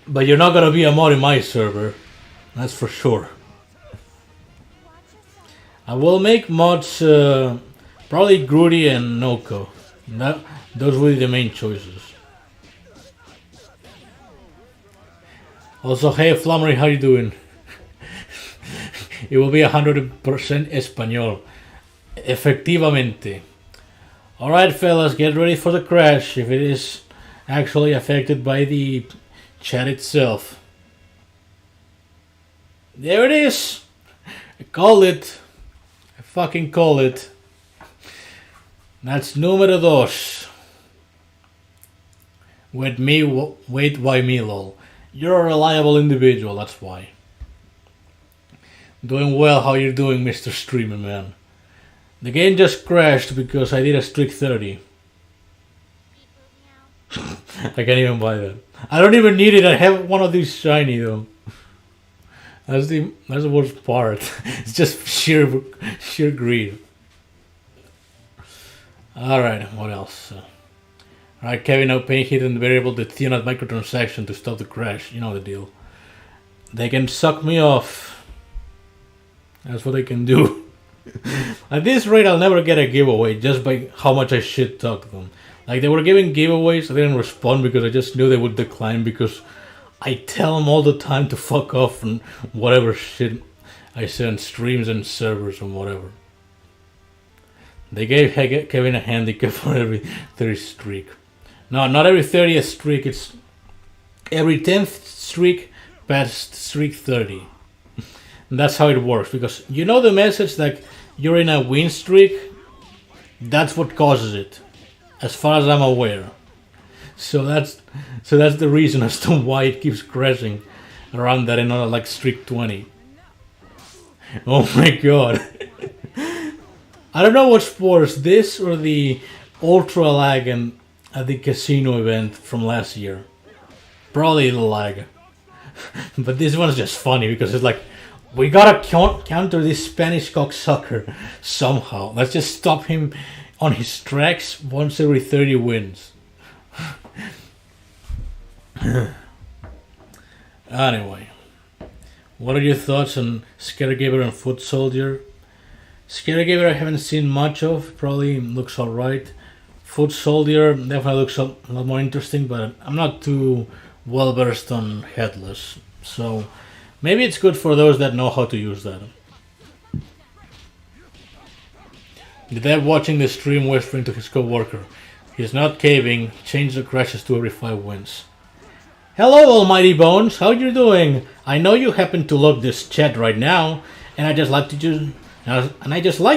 But you're not gonna be a mod in my server, that's for sure. I will make mods, probably Grudy and Noko. Those will be the main choices. Also, hey Flummery, how you doing? It will be 100% Espanol. Efectivamente. Alright fellas, get ready for the crash if it is actually affected by the chat itself. There it is! I called it. I fucking called it. That's numero dos. With me, wait, why me, lol? You're a reliable individual, that's why. Doing well, how you doing, Mr. Streamer Man? The game just crashed because I did a streak 30. I can't even buy that. I don't even need it, I have one of these shiny though. That's the worst part. It's just sheer greed. Alright, what else? Alright, Kevin, now paying hidden variable the Theonat microtransaction to stop the crash. You know the deal. They can suck me off. That's what they can do. At this rate, I'll never get a giveaway just by how much I shit talk them. Like, they were giving giveaways, I didn't respond because I just knew they would decline because I tell them all the time to fuck off and whatever shit I say on streams and servers and whatever. They gave Kevin a handicap for every 30 streak. No, not every 30th streak, it's every 10th streak past streak 30. And that's how it works, because you know the message that you're in a win streak? That's what causes it, as far as I'm aware. So that's the reason as to why it keeps crashing around that and not like streak 20. Oh my god. I don't know what's worse, this or the ultra lag at the casino event from last year. Probably the lag. But this one's just funny because it's like, we gotta counter this Spanish cocksucker somehow. Let's just stop him on his tracks once every 30 wins. Anyway, what are your thoughts on Scaregiver and Foot Soldier? Scaregiver I haven't seen much of, probably looks alright. Foot Soldier definitely looks a lot more interesting, but I'm not too well versed on Headless, so maybe it's good for those that know how to use that. The dev watching the stream whispering to his co-worker, he's not caving, change the crashes to every 5 wins. Hello Almighty Bones, how you doing? I know you happen to log this chat right now, and I just like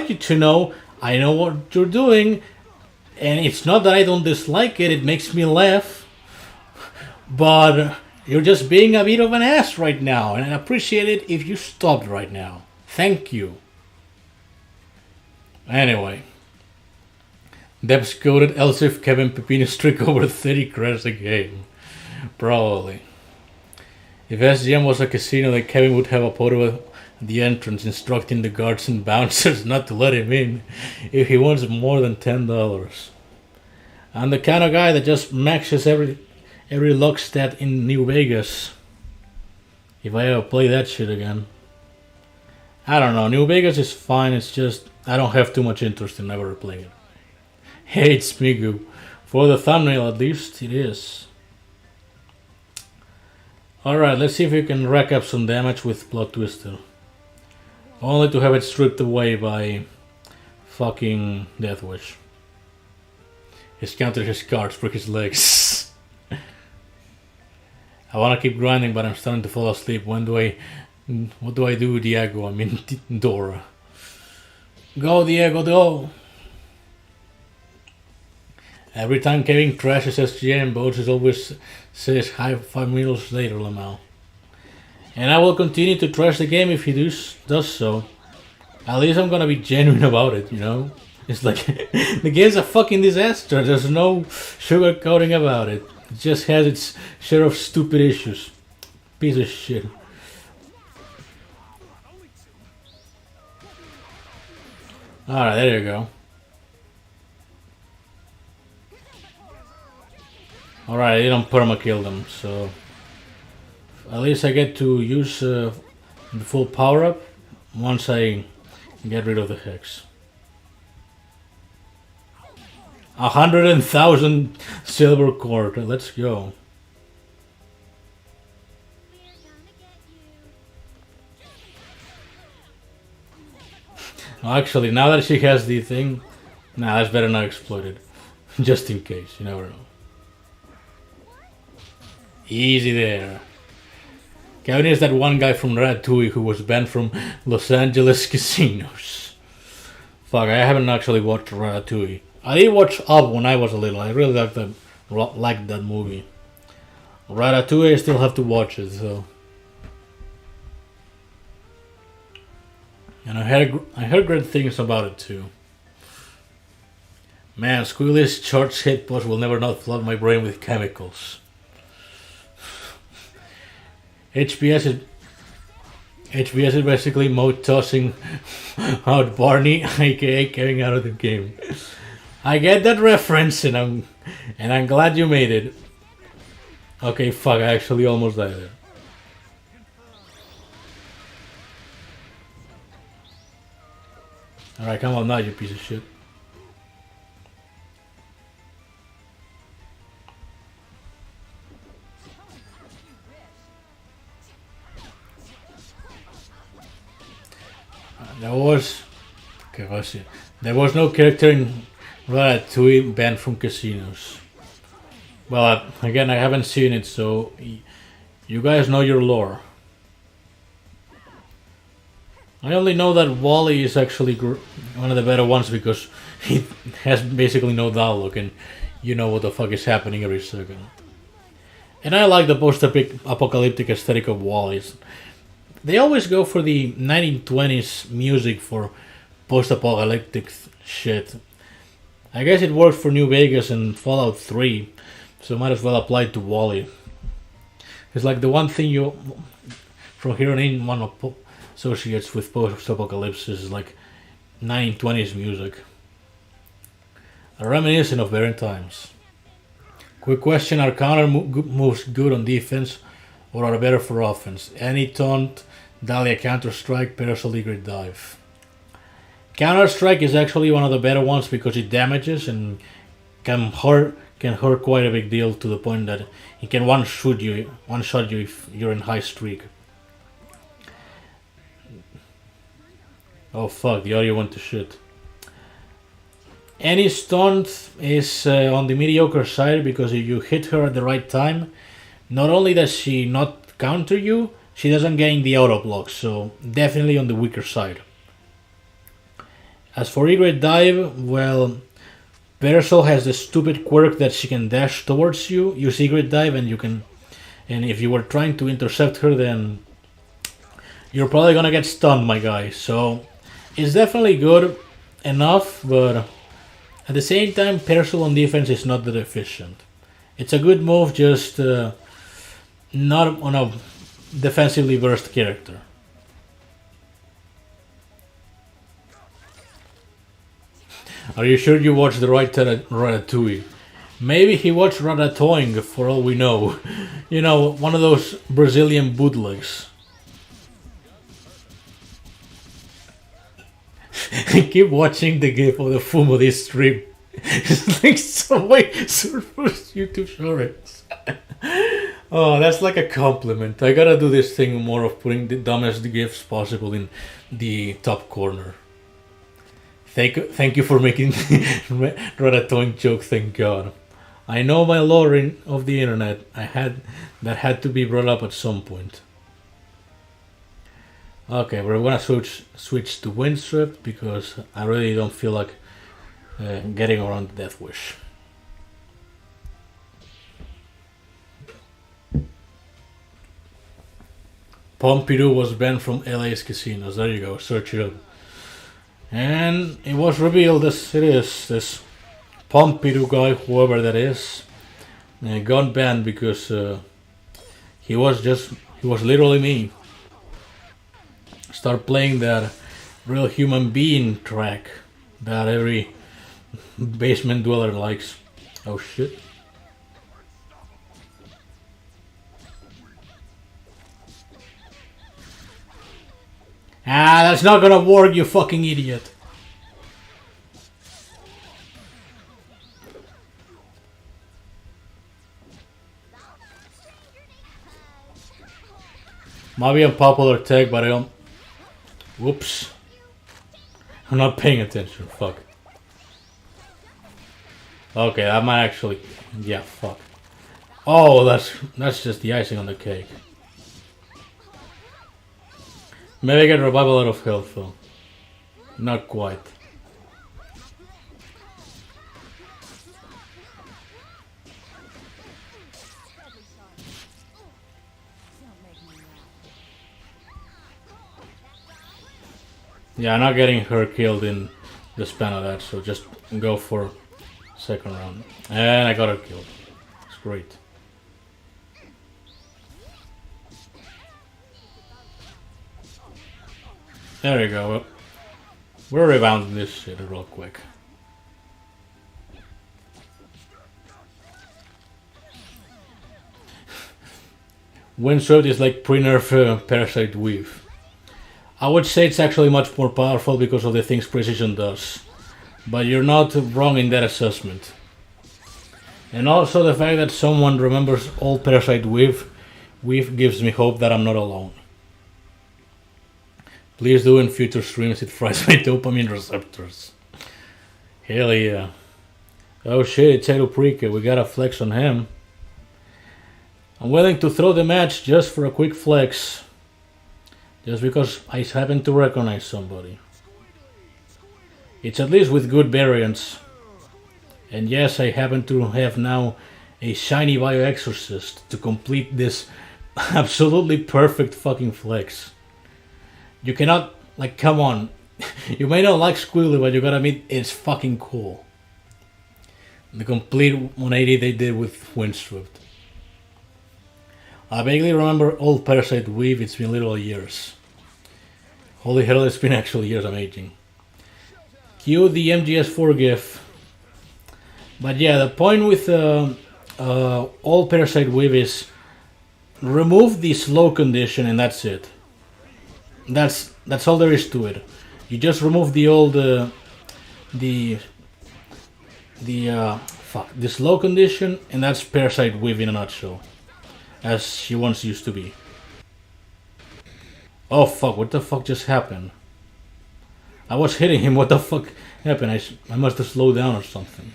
you to know I know what you're doing, and it's not that I don't dislike it, it makes me laugh, but you're just being a bit of an ass right now, and I appreciate it if you stopped right now. Thank you. Anyway, Debs coded else if Kevin Pepino streak over 30 crashed the game. Probably. If SGM was a casino, then Kevin would have a photo at the entrance instructing the guards and bouncers not to let him in if he wants more than $10. I'm the kind of guy that just maxes every luck stat in New Vegas. If I ever play that shit again. I don't know, New Vegas is fine, it's just I don't have too much interest in ever playing it. Hey, it's Migu. For the thumbnail at least, it is. Alright, let's see if we can rack up some damage with Blood Twister. Only to have it stripped away by fucking Death Wish. He's counted his cards, broke his legs. I wanna keep grinding, but I'm starting to fall asleep. What do I do, Diego? I mean, Dora. Go, Diego, go! Every time Kevin crashes SGM, Boats always says hi 5 minutes later, Lamau. And I will continue to trash the game if he does so. At least I'm gonna be genuine about it, you know? It's like, the game's a fucking disaster, there's no sugarcoating about it. It just has its share of stupid issues. Piece of shit. Alright, there you go. Alright, I didn't perma-kill them, so... At least I get to use the full power-up once I get rid of the Hex. 100,000 silver cord, let's go. Actually, now that she has the thing, nah, that's better not exploit it. Just in case, you never know. Easy there. Kevin is that one guy from Ratatouille who was banned from Los Angeles casinos. Fuck, I haven't actually watched Ratatouille. I did watch Up when I was a little. I really liked that movie. Ratatouille, I still have to watch it, so... And I heard great things about it too. Man, Squealy's charged hit post will never not flood my brain with chemicals. HVS is basically mode tossing out Barney, aka Kevin, out of the game. I get that reference, and I'm glad you made it. Okay, fuck, I actually almost died there. Alright, come on now, you piece of shit. There was no character in Ratatouille banned from casinos. Well, again, I haven't seen it, so you guys know your lore. I only know that Wally is actually one of the better ones because he has basically no dialogue and you know what the fuck is happening every second. And I like the post-apocalyptic aesthetic of Wally's. They always go for the 1920s music for post-apocalyptic shit. I guess it worked for New Vegas and Fallout 3, so might as well apply it to Wally. It's like the one thing you, from here on in, one associates with post-apocalypse is like 1920s music. A reminiscent of better times. Quick question, are counter moves good on defense or are better for offense? Any taunt, Dahlia counter strike, parasol egret dive. Counter strike is actually one of the better ones because it damages and can hurt quite a big deal to the point that it can one shot you if you're in high streak. Oh fuck, the audio went to shit. Any stunt is on the mediocre side because if you hit her at the right time, not only does she not counter you, she doesn't gain the auto block, so definitely on the weaker side. As for egret dive, well, Parasol has the stupid quirk that she can dash towards you, use egret dive, and if you were trying to intercept her, then you're probably gonna get stunned, my guy. So it's definitely good enough, but at the same time, Parasol on defense is not that efficient. It's a good move, just not on a defensively versed character. Are you sure you watched the right Ratatouille? Maybe he watched Ratatouille for all we know. You know, one of those Brazilian bootlegs. I keep watching the GIF of the Fumo this stream. It's like some way surfers YouTube shorts. Oh, that's like a compliment. I gotta do this thing more of putting the dumbest GIFs possible in the top corner. Thank you for making Ratatouille joke, thank God. I know my lore of the internet. That had to be brought up at some point. Okay, we're gonna switch to Windswept because I really don't feel like getting around the Death Wish. Pompidou was banned from LA's casinos. There you go, search it up. And it was revealed this Pompidou guy, whoever that is, got banned because he was literally me. Start playing that real human being track that every basement dweller likes. Oh shit. Ah, that's not gonna work, you fucking idiot. Might be a popular tag, but I don't... Whoops. I'm not paying attention, fuck. Okay, that might actually... Yeah, fuck. Oh, that's just the icing on the cake. Maybe I get revival out of health though. Not quite. Yeah, I'm not getting her killed in the span of that, so just go for second round. And I got her killed. It's great. There you go. We're rebounding this shit real quick. Windswept is like pre-nerf Parasite Weave. I would say it's actually much more powerful because of the things Precision does. But you're not wrong in that assessment. And also the fact that someone remembers old Parasite Weave gives me hope that I'm not alone. Please do in future streams, it fries my dopamine receptors. Hell yeah. Oh shit, it's Edo Prika, we gotta flex on him. I'm willing to throw the match just for a quick flex. Just because I happen to recognize somebody. It's at least with good variants. And yes, I happen to have now a shiny Bioexorcist to complete this absolutely perfect fucking flex. You cannot, like, come on. You may not like Squigly, but you gotta admit it's fucking cool. The complete 180 they did with Windswept. I vaguely remember old Parasite Weave, it's been literal years. Holy hell, it's been actually years, I'm aging. Cue the MGS4 GIF. But yeah, the point with old Parasite Weave is remove the slow condition and that's it. That's all there is to it. You just remove the old the slow condition, and that's Parasite Weave in a nutshell, as she once used to be. Oh fuck! What the fuck just happened? I was hitting him. What the fuck happened? I must have slowed down or something.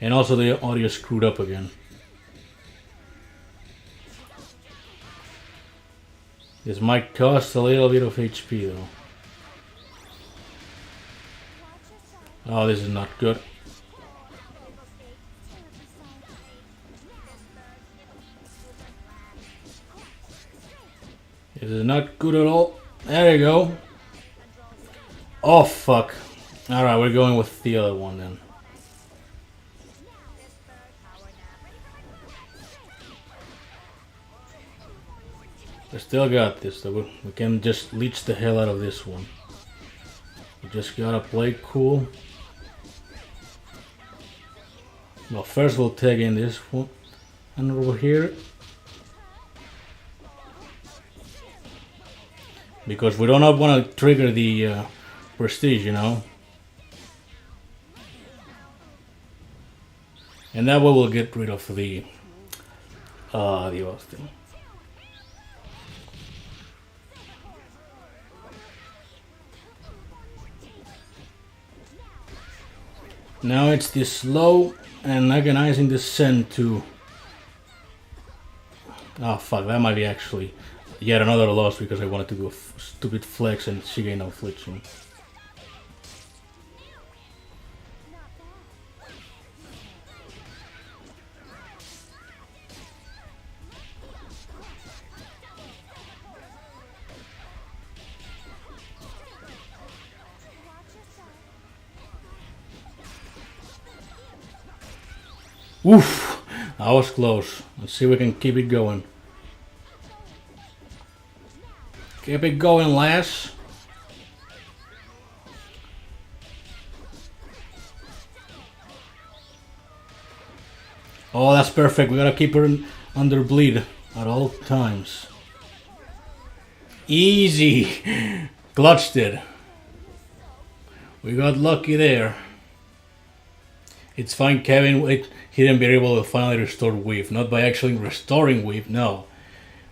And also the audio screwed up again. This might cost a little bit of HP though. Oh, this is not good. This is not good at all. There you go. Oh fuck. Alright, we're going with the other one then. We still got this though. We can just leech the hell out of this one. We just gotta play cool. Well, first we'll tag in this one. And over here. Because we don't want to trigger the prestige, you know. And that way we'll get rid of the other thing. Now it's the slow and agonizing descent to... Oh fuck, that might be actually yet another loss because I wanted to do a stupid flex and she gained no flinching. Oof! That was close. Let's see if we can keep it going. Keep it going, lass. Oh, that's perfect. We gotta keep her under bleed at all times. Easy! Clutched it. We got lucky there. It's fine, Kevin. He didn't be able to finally restore Weave. Not by actually restoring Weave, no.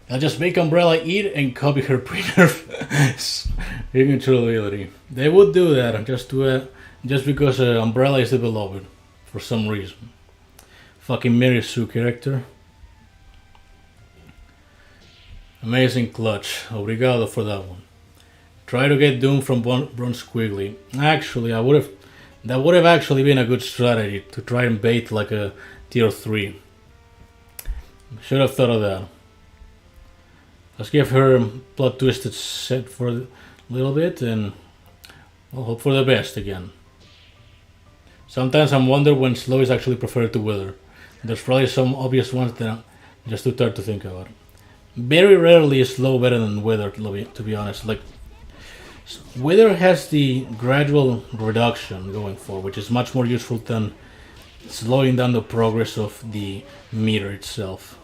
They'll just make Umbrella eat and copy her pre-nerf ability. They would do that just because Umbrella is the beloved for some reason. Fucking Mary Sue character. Amazing clutch. Obrigado for that one. Try to get Doom from Bronze Squiggly. Actually, that would have actually been a good strategy to try and bait like a tier 3. Should have thought of that. Let's give her Plot Twisted set for a little bit and we'll hope for the best again. Sometimes I'm wonder when slow is actually preferred to Wither. There's probably some obvious ones that I'm just too tired to think about. Very rarely is slow better than Wither, to be honest. Like, Wither has the gradual reduction going for, which is much more useful than slowing down the progress of the meter itself.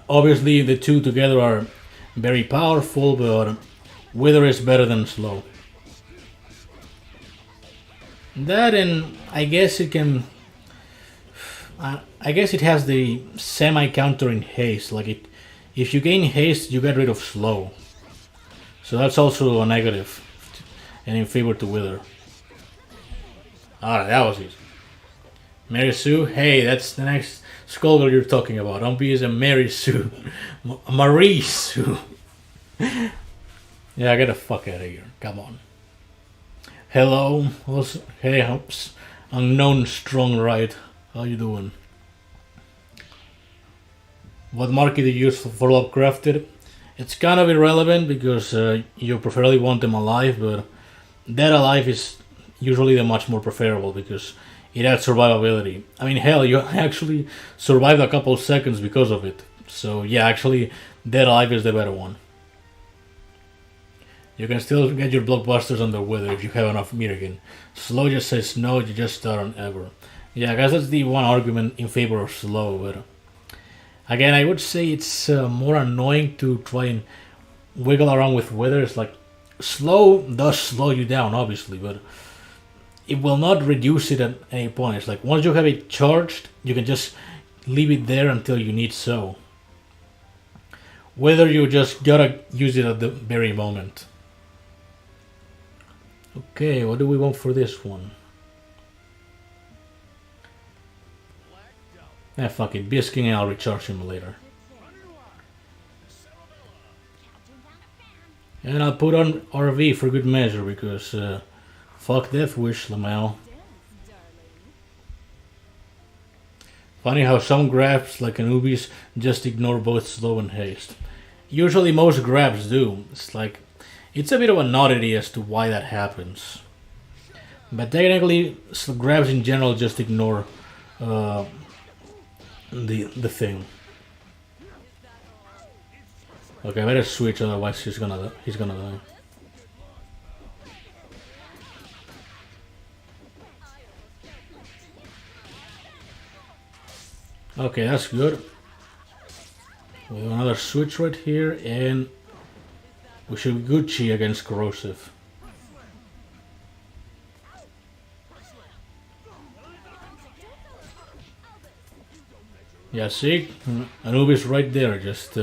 Obviously, the two together are very powerful, but Wither is better than slow. That, and I guess it can. I guess it has the semi-counter in haste. Like if you gain haste, you get rid of slow. So that's also a negative, and in favor to Wither. Alright, that was easy. Mary Sue, hey, that's the next Skullgirl you're talking about. Don't be a Mary Sue, Marie Sue. Yeah, get the fuck out of here. Come on. Hello, hey, unknown strong right. How you doing? What market you use for upcrafted? It's kind of irrelevant because you preferably want them alive, but dead alive is usually the much more preferable because it adds survivability. I mean, hell, you actually survived a couple seconds because of it. So yeah, actually, dead alive is the better one. You can still get your blockbusters under Wither if you have enough meter again. Slow just says no, you just start on ever. Yeah, I guess that's the one argument in favor of slow, but again, I would say it's more annoying to try and wiggle around with Wither. It's like, slow does slow you down, obviously, but it will not reduce it at any point. It's like, once you have it charged, you can just leave it there until you need so. Whether you just gotta use it at the very moment. Okay, what do we want for this one? Fuck it, Bisking and I'll recharge him later. And I'll put on RV for good measure because fuck Death Wish, Lamau. Funny how some grabs like Anubis just ignore both slow and haste. Usually most grabs do. It's like, it's a bit of an oddity as to why that happens. But technically, grabs in general just ignore the thing. Okay, I better switch, otherwise he's gonna die. Okay, that's good. We have another switch right here, and we should be Gucci against Corrosive. Yeah, see? Anubis right there, just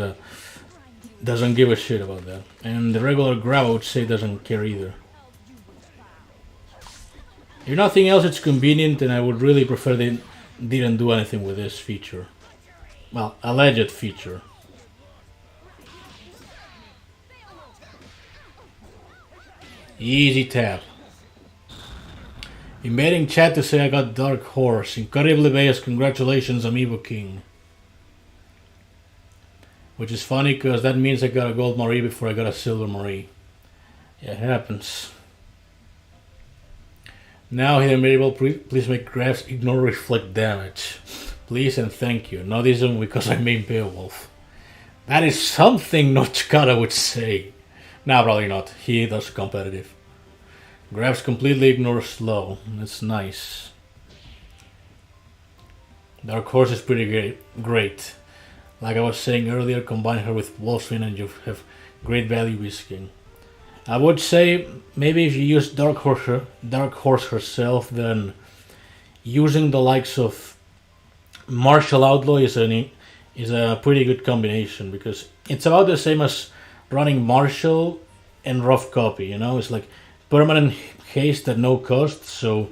doesn't give a shit about that. And the regular grab, I would say, doesn't care either. If nothing else, it's convenient, and I would really prefer they didn't do anything with this feature. Well, alleged feature. Easy tap. Invading chat to say I got Dark Horse. Incredibly biased, congratulations, Amiibo King. Which is funny because that means I got a Gold Marie before I got a Silver Marie. Yeah, it happens. Now hidden variable, please make graphs ignore reflect damage. Please and thank you. Not even because I main Beowulf. That is something Nochkata would say. Nah, probably not. He does competitive. Graphs completely ignore slow. That's nice. Dark Horse is pretty great. Like I was saying earlier, combine her with Wolfswing and you have great value whisking. I would say maybe if you use Dark Horse herself, then using the likes of Martial Outlaw is a pretty good combination because it's about the same as running Martial and Rough Copy. You know, it's like permanent haste at no cost, so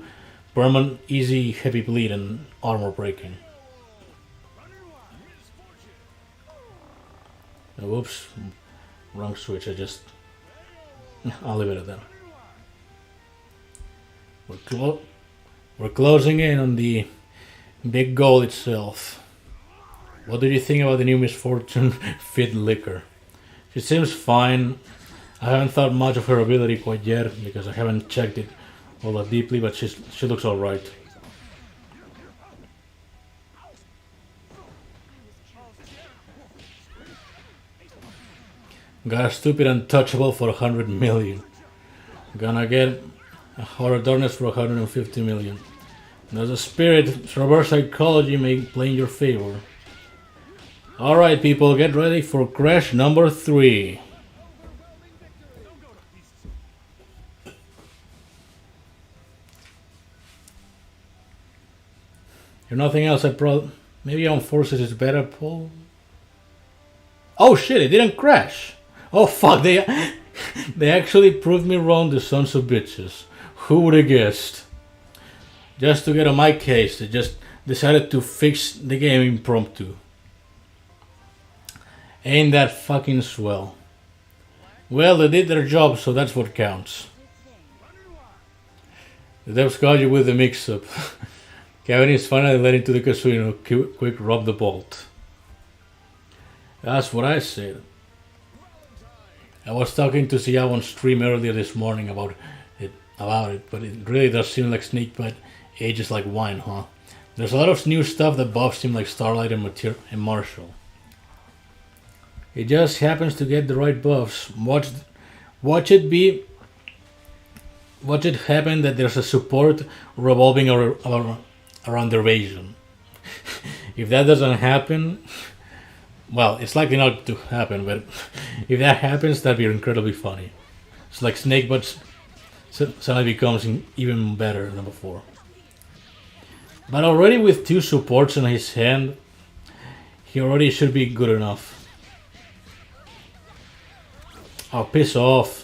permanent easy heavy bleed and armor breaking. Oh, whoops, wrong switch. I'll leave it at that. We're closing in on the big goal itself. What do you think about the new Misfortune Fit Liquor? She seems fine. I haven't thought much of her ability quite yet because I haven't checked it all that deeply, but she looks alright. Got a stupid untouchable for 100 million. Gonna get a Horror Darkness for 150 million. There's a spirit, reverse psychology may play in your favor. Alright people, get ready for crash number 3. If nothing else, maybe on forces is better, Paul. Oh shit, it didn't crash. Oh fuck, they actually proved me wrong, the sons of bitches. Who would have guessed? Just to get on my case, they just decided to fix the game impromptu. Ain't that fucking swell? Well, they did their job, so that's what counts. The devs got you with the mix-up. Kevin is finally led into the casino. Quick, rob the vault. That's what I said. I was talking to Xiao on stream earlier this morning about it, but it really does seem like Snakebite ages like wine, huh? There's a lot of new stuff that buffs him like Starlight and Marshall. It just happens to get the right buffs. Watch it happen that there's a support revolving around the evasion. If that doesn't happen, well, it's likely not to happen, but if that happens, that'd be incredibly funny. It's like Snakebite suddenly becomes even better than before. But already with 2 supports in his hand, he already should be good enough. Oh, piss off.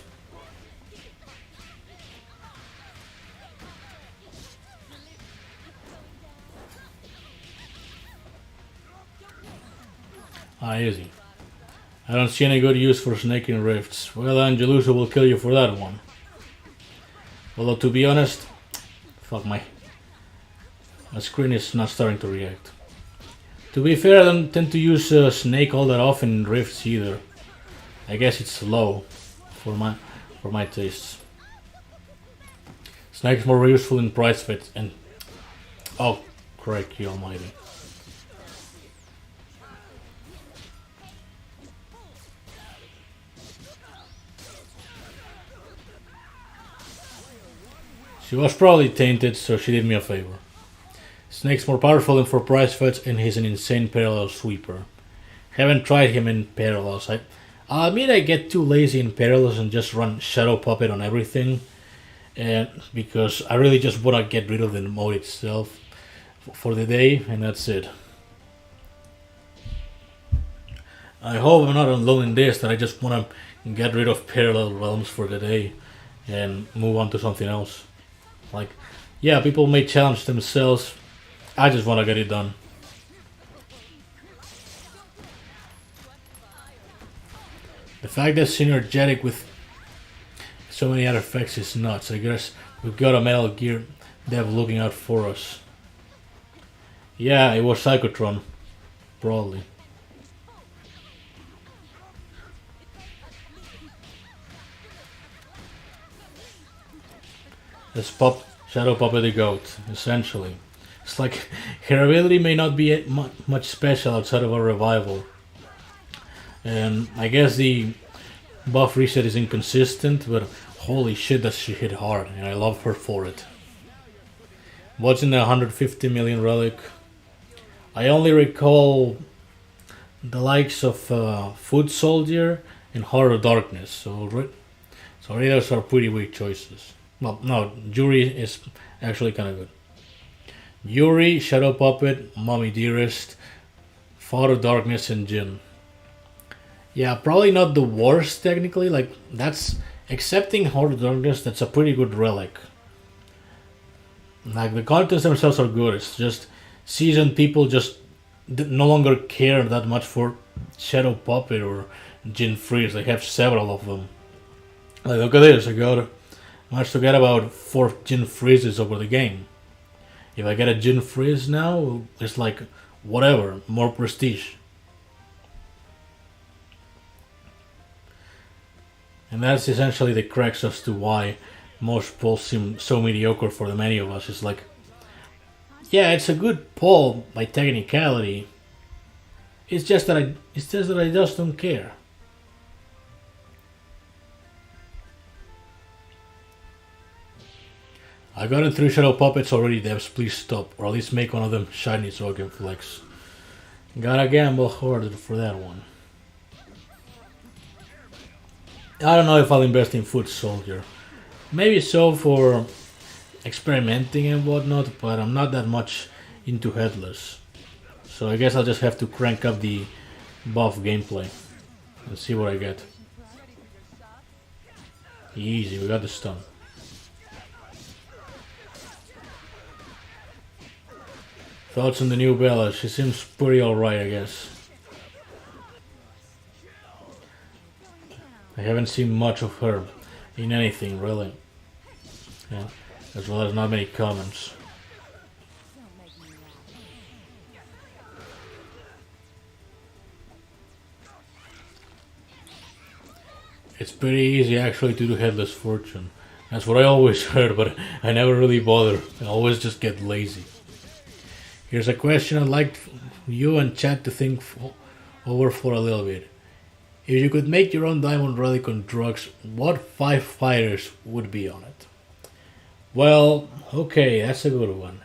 Easy. I don't see any good use for snaking rifts. Well, Angelusa will kill you for that one. Although, to be honest, fuck my screen is not starting to react. To be fair, I don't tend to use snake all that often in rifts either. I guess it's slow for my tastes. Snake's more useful in prize fights and oh, crikey almighty. She was probably tainted, so she did me a favor. Snake's more powerful than for prize fights, and he's an insane parallel sweeper. Haven't tried him in parallels. I'll admit I get too lazy in parallels and just run Shadow Puppet on everything, and because I really just want to get rid of the mode itself for the day, and that's it. I hope I'm not alone in this, that I just want to get rid of parallel realms for the day and move on to something else. Like, yeah, people may challenge themselves. I just want to get it done. The fact that synergetic with so many other effects is nuts. I guess we've got a Metal Gear dev looking out for us. Yeah, it was Psychotron. Probably. Let's pop Shadow Puppet the Goat, essentially. It's like her ability may not be much special outside of a revival. And I guess the buff reset is inconsistent, but holy shit does she hit hard, and I love her for it. What's in the 150 million relic? I only recall the likes of Foot Soldier and Heart of Darkness, so those are pretty weak choices. Well, no, Jury is actually kind of good. Yuri, Shadow Puppet, Mommy Dearest, Father of Darkness, and Jin. Yeah, probably not the worst technically. Like, that's accepting Heart of Darkness. That's a pretty good relic. Like, the contests themselves are good. It's just seasoned people just no longer care that much for Shadow Puppet or Jin Freeze. They have several of them. Like, look at this. I managed to get about 4 Jin Freezes over the game. If I get a Jin Freeze now, it's like whatever, more prestige. And that's essentially the crux as to why most polls seem so mediocre for the many of us. It's like, yeah, it's a good poll by technicality. It's just that I just don't care. I got in 3 Shadow Puppets already, devs, please stop. Or at least make one of them shiny so I can flex. Gotta gamble harder for that one. I don't know if I'll invest in Foot Soldier. Maybe so for experimenting and whatnot, but I'm not that much into Headless. So I guess I'll just have to crank up the buff gameplay and see what I get. Easy, we got the stun. Thoughts on the new Bella? She seems pretty alright, I guess. I haven't seen much of her in anything, really. Yeah, as well as not many comments. It's pretty easy actually to do Headless Fortune. That's what I always heard, but I never really bother. I always just get lazy. Here's a question I'd like you and chat to think over for a little bit. If you could make your own diamond relic on drugs, what 5 fighters would be on it? Well, okay, that's a good one.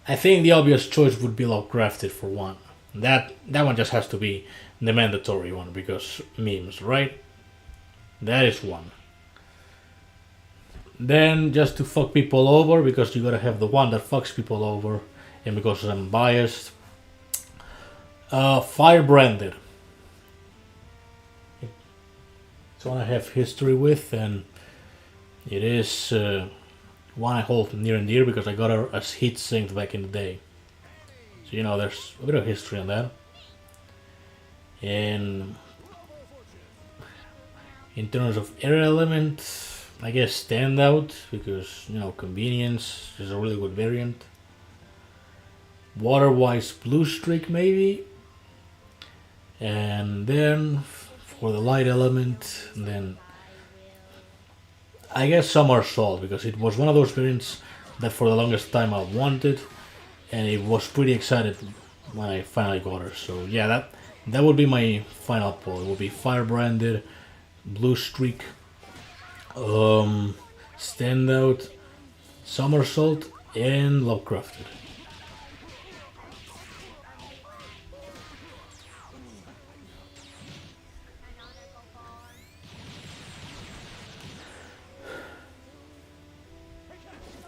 I think the obvious choice would be Lovecrafted for one. That one just has to be the mandatory one because memes, right? That is one. Then just to fuck people over, because you gotta have the one that fucks people over, and because I'm biased, Firebranded. It's one I have history with, and it is one I hold near and dear because I got her as heat synced back in the day. So, you know, there's a bit of history on that. And in terms of air element, I guess Standout, because, you know, convenience is a really good variant. Water-wise, Blue Streak maybe. And then for the light element, then I guess Summer Salt, because it was one of those variants that for the longest time I wanted, and it was pretty excited when I finally got her. So yeah, that would be my final poll. It would be Firebranded, Blue Streak, Standout, Somersault, and Lovecrafted.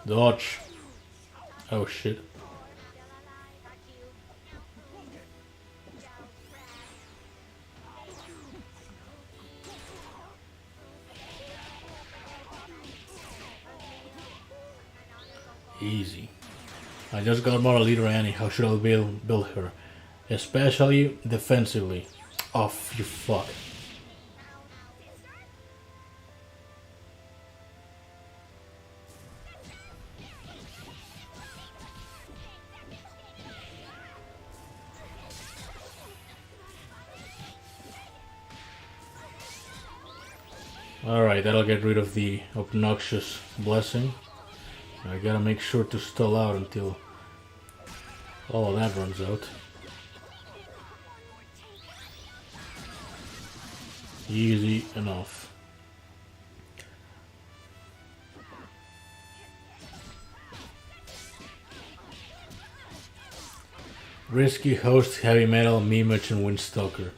Dodge. Oh shit. Easy. I just got Moral Leader Annie. How should I build her? Especially defensively. Oh, you fuck. Alright, that'll get rid of the obnoxious blessing. I gotta make sure to stall out until all of that runs out. Easy enough. Risky, Host, Heavy Metal, Mimage, and Windstalker.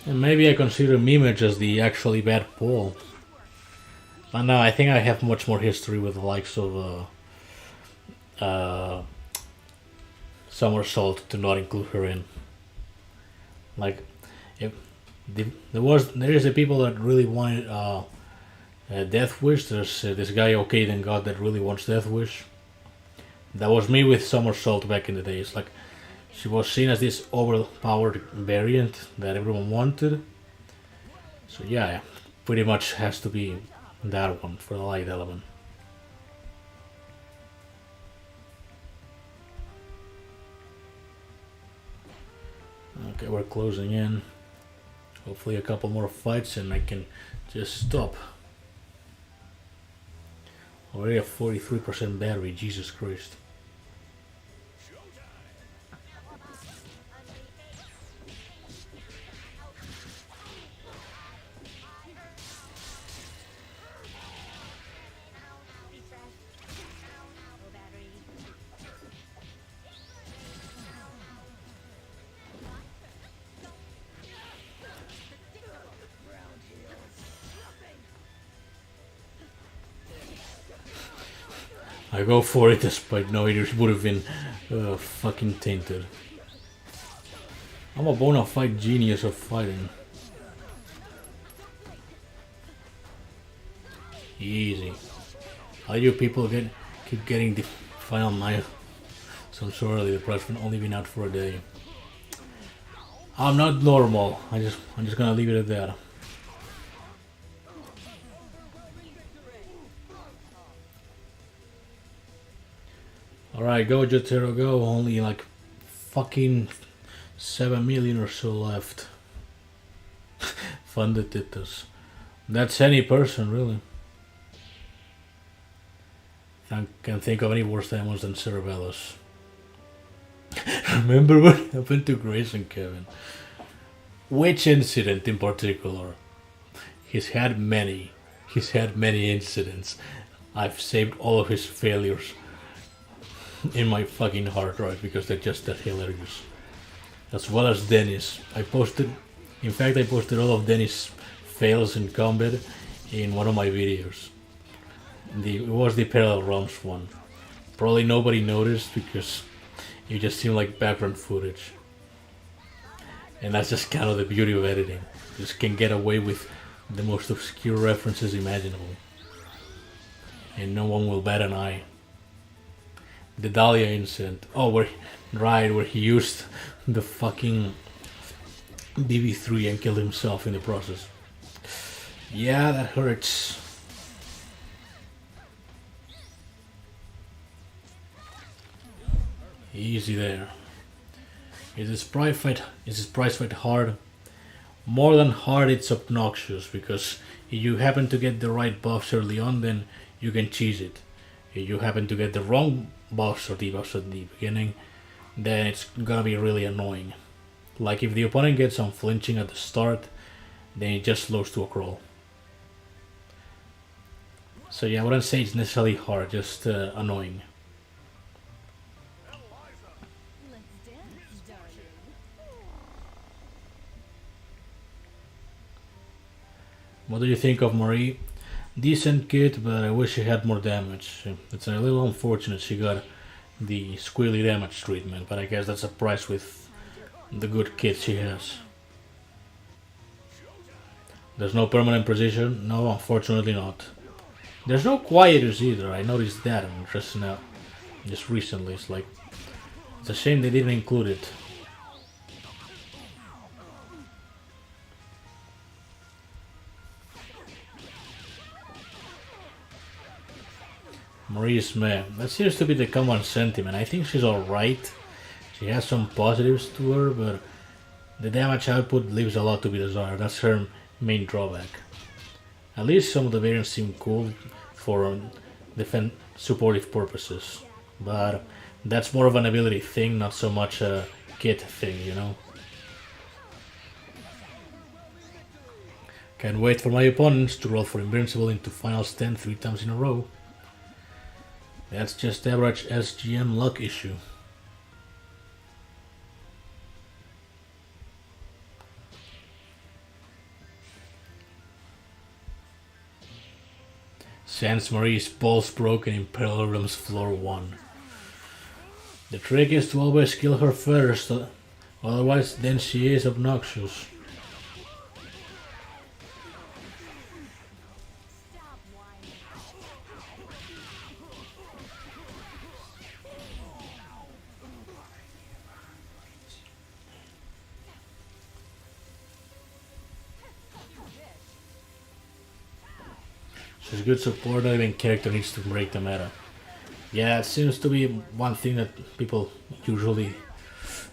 And maybe I consider Mimage as the actually bad pull. But no, I think I have much more history with the likes of Somersault to not include her in. Like, if there is the people that really wanted Death Wish. There's this guy Okaden God that really wants Death Wish. That was me with Somersault back in the days. Like, she was seen as this overpowered variant that everyone wanted. So yeah, pretty much has to be that one for the light element. Okay, we're closing in. Hopefully a couple more fights and I can just stop. Already have 43% battery, Jesus Christ. I go for it despite knowing it would have been fucking tainted. I'm a bona fide genius of fighting. Easy. How you people keep getting the final knife so early? The price will only been out for a day. I'm not normal. I'm just gonna leave it at that. Alright, go Jotaro, go. Only like fucking 7 million or so left. Funded titas. That's any person, really. I can't think of any worse demons than Cerebellus. Remember what happened to Grace and Kevin? Which incident in particular? He's had many. He's had many incidents. I've saved all of his failures in my fucking hard drive because they're just that hilarious. As well as Dennis. I posted all of Dennis' fails in combat in one of my videos. It was the Parallel Realms one. Probably nobody noticed because it just seemed like background footage. And that's just kind of the beauty of editing. You just can get away with the most obscure references imaginable. And no one will bat an eye. The Dahlia incident. Oh, where he used the fucking BB3 and killed himself in the process. Yeah, that hurts. Easy there. Is this prize fight hard? More than hard, it's obnoxious because if you happen to get the right buffs early on, then you can cheese it. If you happen to get the wrong buffs or debuffs at the beginning, then it's gonna be really annoying. Like if the opponent gets unflinching at the start, then it just slows to a crawl. So yeah, I wouldn't say it's necessarily hard, just annoying. What do you think of Marie? Decent kit, but I wish she had more damage. It's a little unfortunate she got the squealy damage treatment, but I guess that's a price with the good kit she has. There's no permanent precision? No, unfortunately not. There's no quieters either, I noticed that just recently. It's like, it's a shame they didn't include it. Marie's meh. That seems to be the common sentiment. I think she's alright. She has some positives to her, but the damage output leaves a lot to be desired. That's her main drawback. At least some of the variants seem cool for defend supportive purposes. But that's more of an ability thing, not so much a kit thing, you know? Can't wait for my opponents to roll for Invincible into Finals 10 3 times in a row. That's just average SGM luck issue. Sans Marie's balls broken in Parallel Realms Floor 1. The trick is to always kill her first, otherwise then she is obnoxious. She's good support, not even character needs to break the meta. Yeah, it seems to be one thing that people usually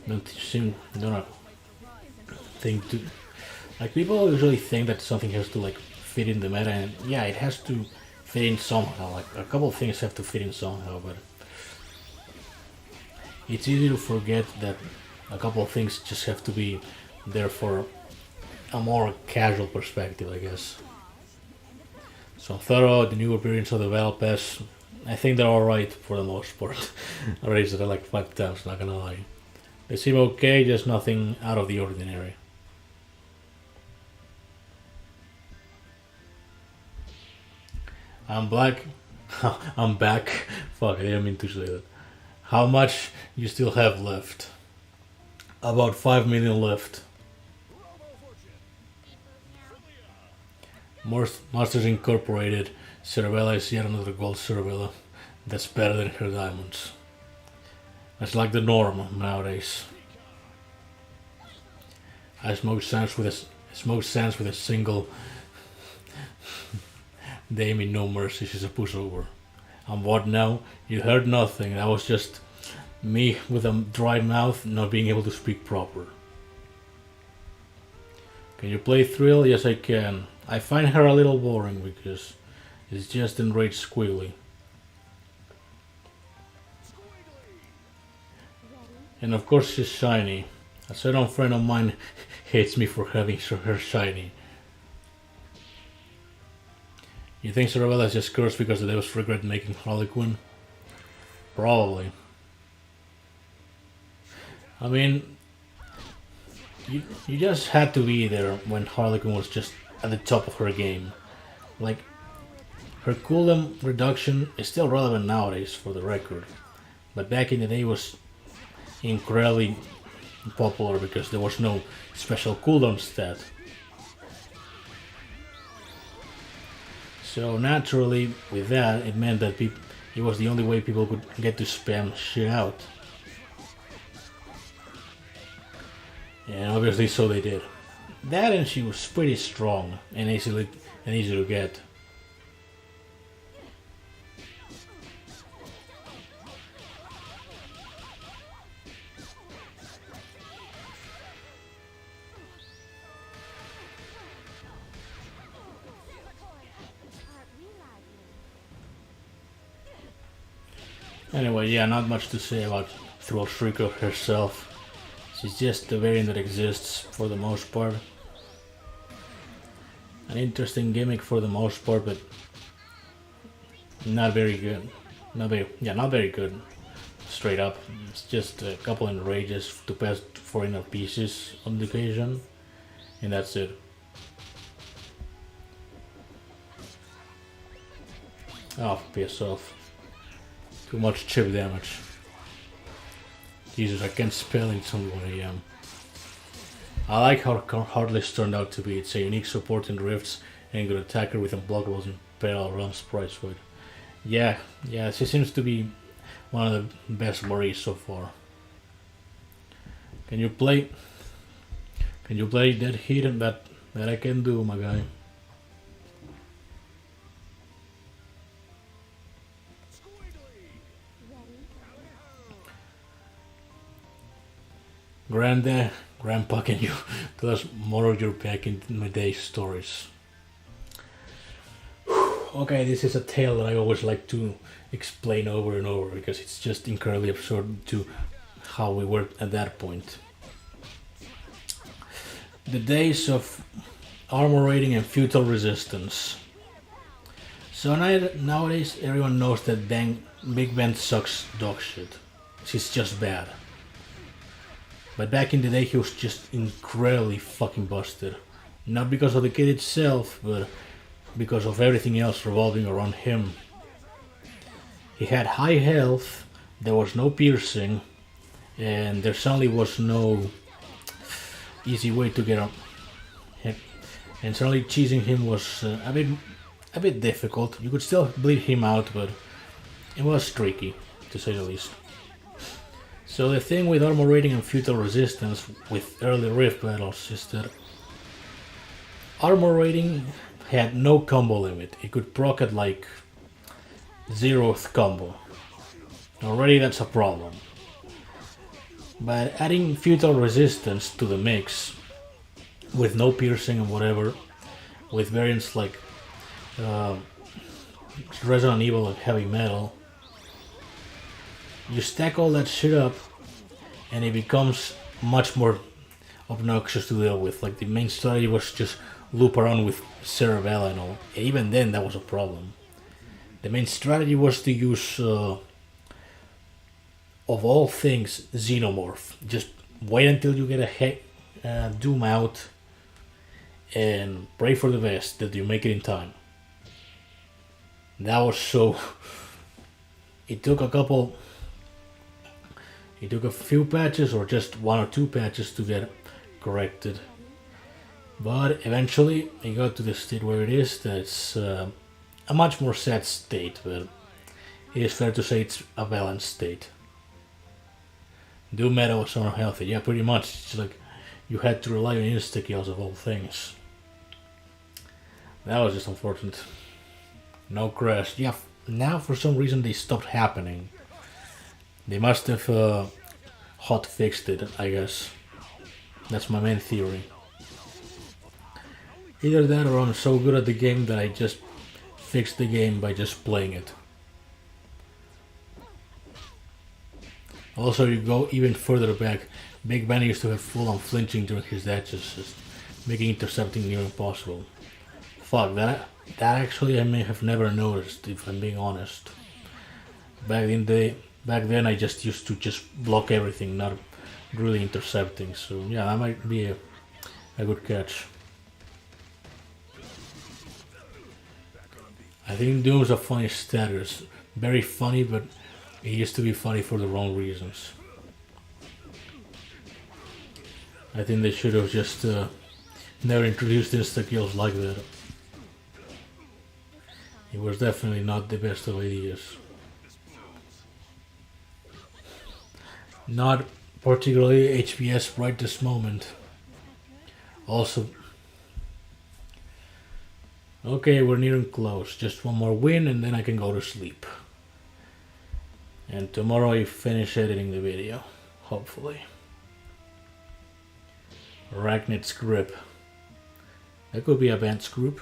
don't think to. Like, people usually think that something has to like fit in the meta, and yeah, it has to fit in somehow. Like, a couple of things have to fit in somehow, but it's easy to forget that a couple of things just have to be there for a more casual perspective, I guess. So Thorough, the new appearance of the Battle Pass, I think they're alright for the most part. I raised it like 5 times, not gonna lie. They seem okay, just nothing out of the ordinary. I'm black. I'm back. Fuck, I didn't mean to say that. How much you still have left? About 5 million left. Masters Incorporated. Cerebella is yet another gold Cerebella. That's better than her diamonds. That's like the norm nowadays. I smoke sands with a single Dame in No Mercy. She's a pushover. And what now? You heard nothing. That was just me with a dry mouth, not being able to speak proper. Can you play Thrill? Yes, I can. I find her a little boring because it's just enraged squiggly. And of course she's shiny. A certain friend of mine hates me for having her shiny. You think Cerebella is just cursed because the devils regret making Harley Quinn? Probably. I mean, you just had to be there when Harley Quinn was just at the top of her game. Like, her cooldown reduction is still relevant nowadays, for the record. But back in the day it was incredibly popular because there was no special cooldown stat. So naturally, with that, it meant that it was the only way people could get to spam shit out. And obviously so they did. That, and she was pretty strong and easy to get. Anyway, yeah, not much to say about Thrill Shrieker herself. She's just a variant that exists for the most part. An interesting gimmick for the most part, but not very good. Not very good. Straight up. It's just a couple of enrages to pass for inner pieces on the occasion, and that's it. Oh, piss off. Too much chip damage. Jesus, I can't spell in some 1 AM. I like how Heartless turned out to be. It's a unique support in Rifts and a good attacker with unblockables and parallel realms price with. Yeah, she seems to be one of the best Maries so far. Can you play that heat and that I can do, my guy? Grandpa, can you tell us more of your back in my day stories? Okay, this is a tale that I always like to explain over and over because it's just incredibly absurd to how we were at that point. The days of armor rating and futile resistance. So nowadays everyone knows that Big Ben sucks dog shit. She's just bad. But back in the day he was just incredibly fucking busted. Not because of the kid itself, but because of everything else revolving around him. He had high health, there was no piercing, and there certainly was no easy way to get him. And certainly cheesing him was a bit difficult. You could still bleed him out, but it was tricky, to say the least. So the thing with armor rating and futile resistance with early Rift battles is that armor rating had no combo limit. It could proc at like 0th combo. Already that's a problem. But adding futile resistance to the mix, with no piercing and whatever, with variants like Resident Evil and Heavy Metal, you stack all that shit up and it becomes much more obnoxious to deal with. Like the main strategy was just loop around with Cerebella and all. And even then that was a problem. The main strategy was to use, of all things, Xenomorph. Just wait until you get a Doom out and pray for the best that you make it in time. That was so... It took a few patches or just 1 or 2 patches to get corrected. But eventually it got to the state where it is, that it's a much more sad state, but it is fair to say it's a balanced state. Doom meta was unhealthy, yeah, pretty much. It's like you had to rely on insta-kills of all things. That was just unfortunate. No crash. Yeah, now for some reason they stopped happening. They must have hot fixed it, I guess. That's my main theory. Either that or I'm so good at the game that I just fixed the game by just playing it. Also, you go even further back, Big Ben used to have full-on flinching during his dashes, just making intercepting near impossible. Fuck, that actually I may have never noticed, if I'm being honest. Back then I just used to just block everything, not really intercepting, so yeah, that might be a good catch. I think Doom's a funny status. Very funny, but it used to be funny for the wrong reasons. I think they should have just never introduced insta-kills like that. It was definitely not the best of ideas. Not particularly HVS right this moment. Also, okay, we're nearing close. Just one more win and then I can go to sleep. And tomorrow I finish editing the video, hopefully. Arachnid's Grip. That could be a band's group.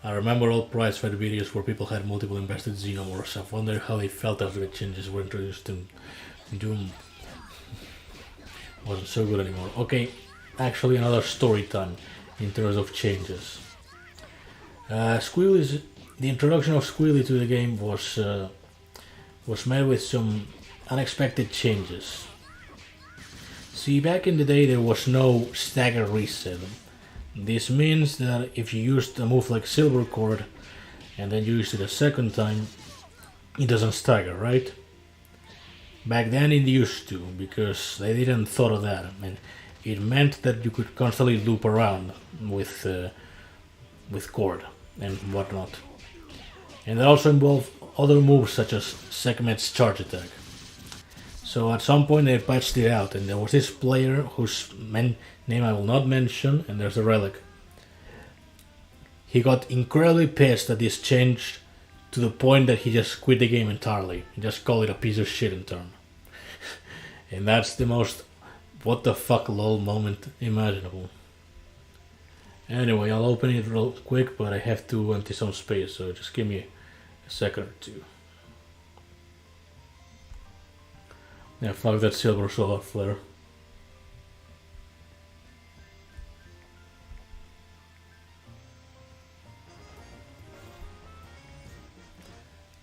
I remember old prize fight videos where people had multiple invested Xenomorphs. I wonder how they felt after the changes were introduced in Doom. Wasn't so good anymore. Okay, actually another story time in terms of changes. The introduction of Squealy to the game was met with some unexpected changes. See, back in the day there was no stagger reset. This means that if you used a move like Silver Cord and then you used it a second time, it doesn't stagger, right? Back then it used to, because they didn't thought of that, and it meant that you could constantly loop around with Cord and whatnot. And it also involved other moves such as Sekhmet's charge attack. So at some point they patched it out, and there was this player whose name I will not mention, and there's a relic. He got incredibly pissed at this change to the point that he just quit the game entirely. He just called it a piece of shit in turn. And that's the most what the fuck lol moment imaginable. Anyway, I'll open it real quick, but I have to empty some space, so just give me a second or two. Yeah, fuck that silver solar flare.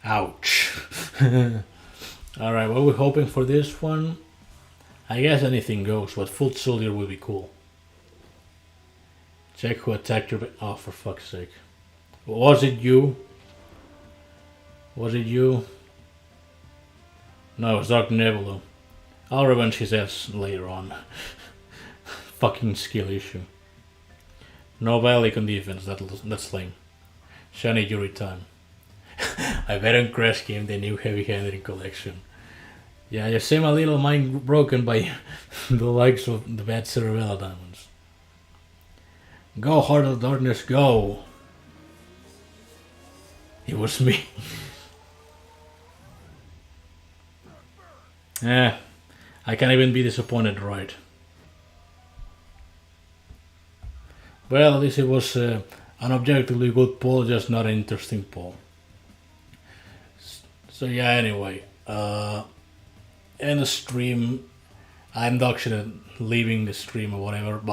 Ouch. Alright, what are we hoping for this one? I guess anything goes, but Foot Soldier would be cool. Check who attacked your... Oh, for fuck's sake. Was it you? Was it you? No, it was Dark Nebula. I'll revenge his ass later on. Fucking skill issue. No Valley on defense, that's lame. Shiny Yuri time. I bet on Crash Game the new heavy handed collection. Yeah, you see my little mind broken by the likes of the bad Cerebella diamonds. Go, Heart of Darkness, go! It was me. I can't even be disappointed, right? Well, at least it was an objectively good poll, just not an interesting poll. So yeah, anyway, end the stream. I'm actually leaving the stream or whatever.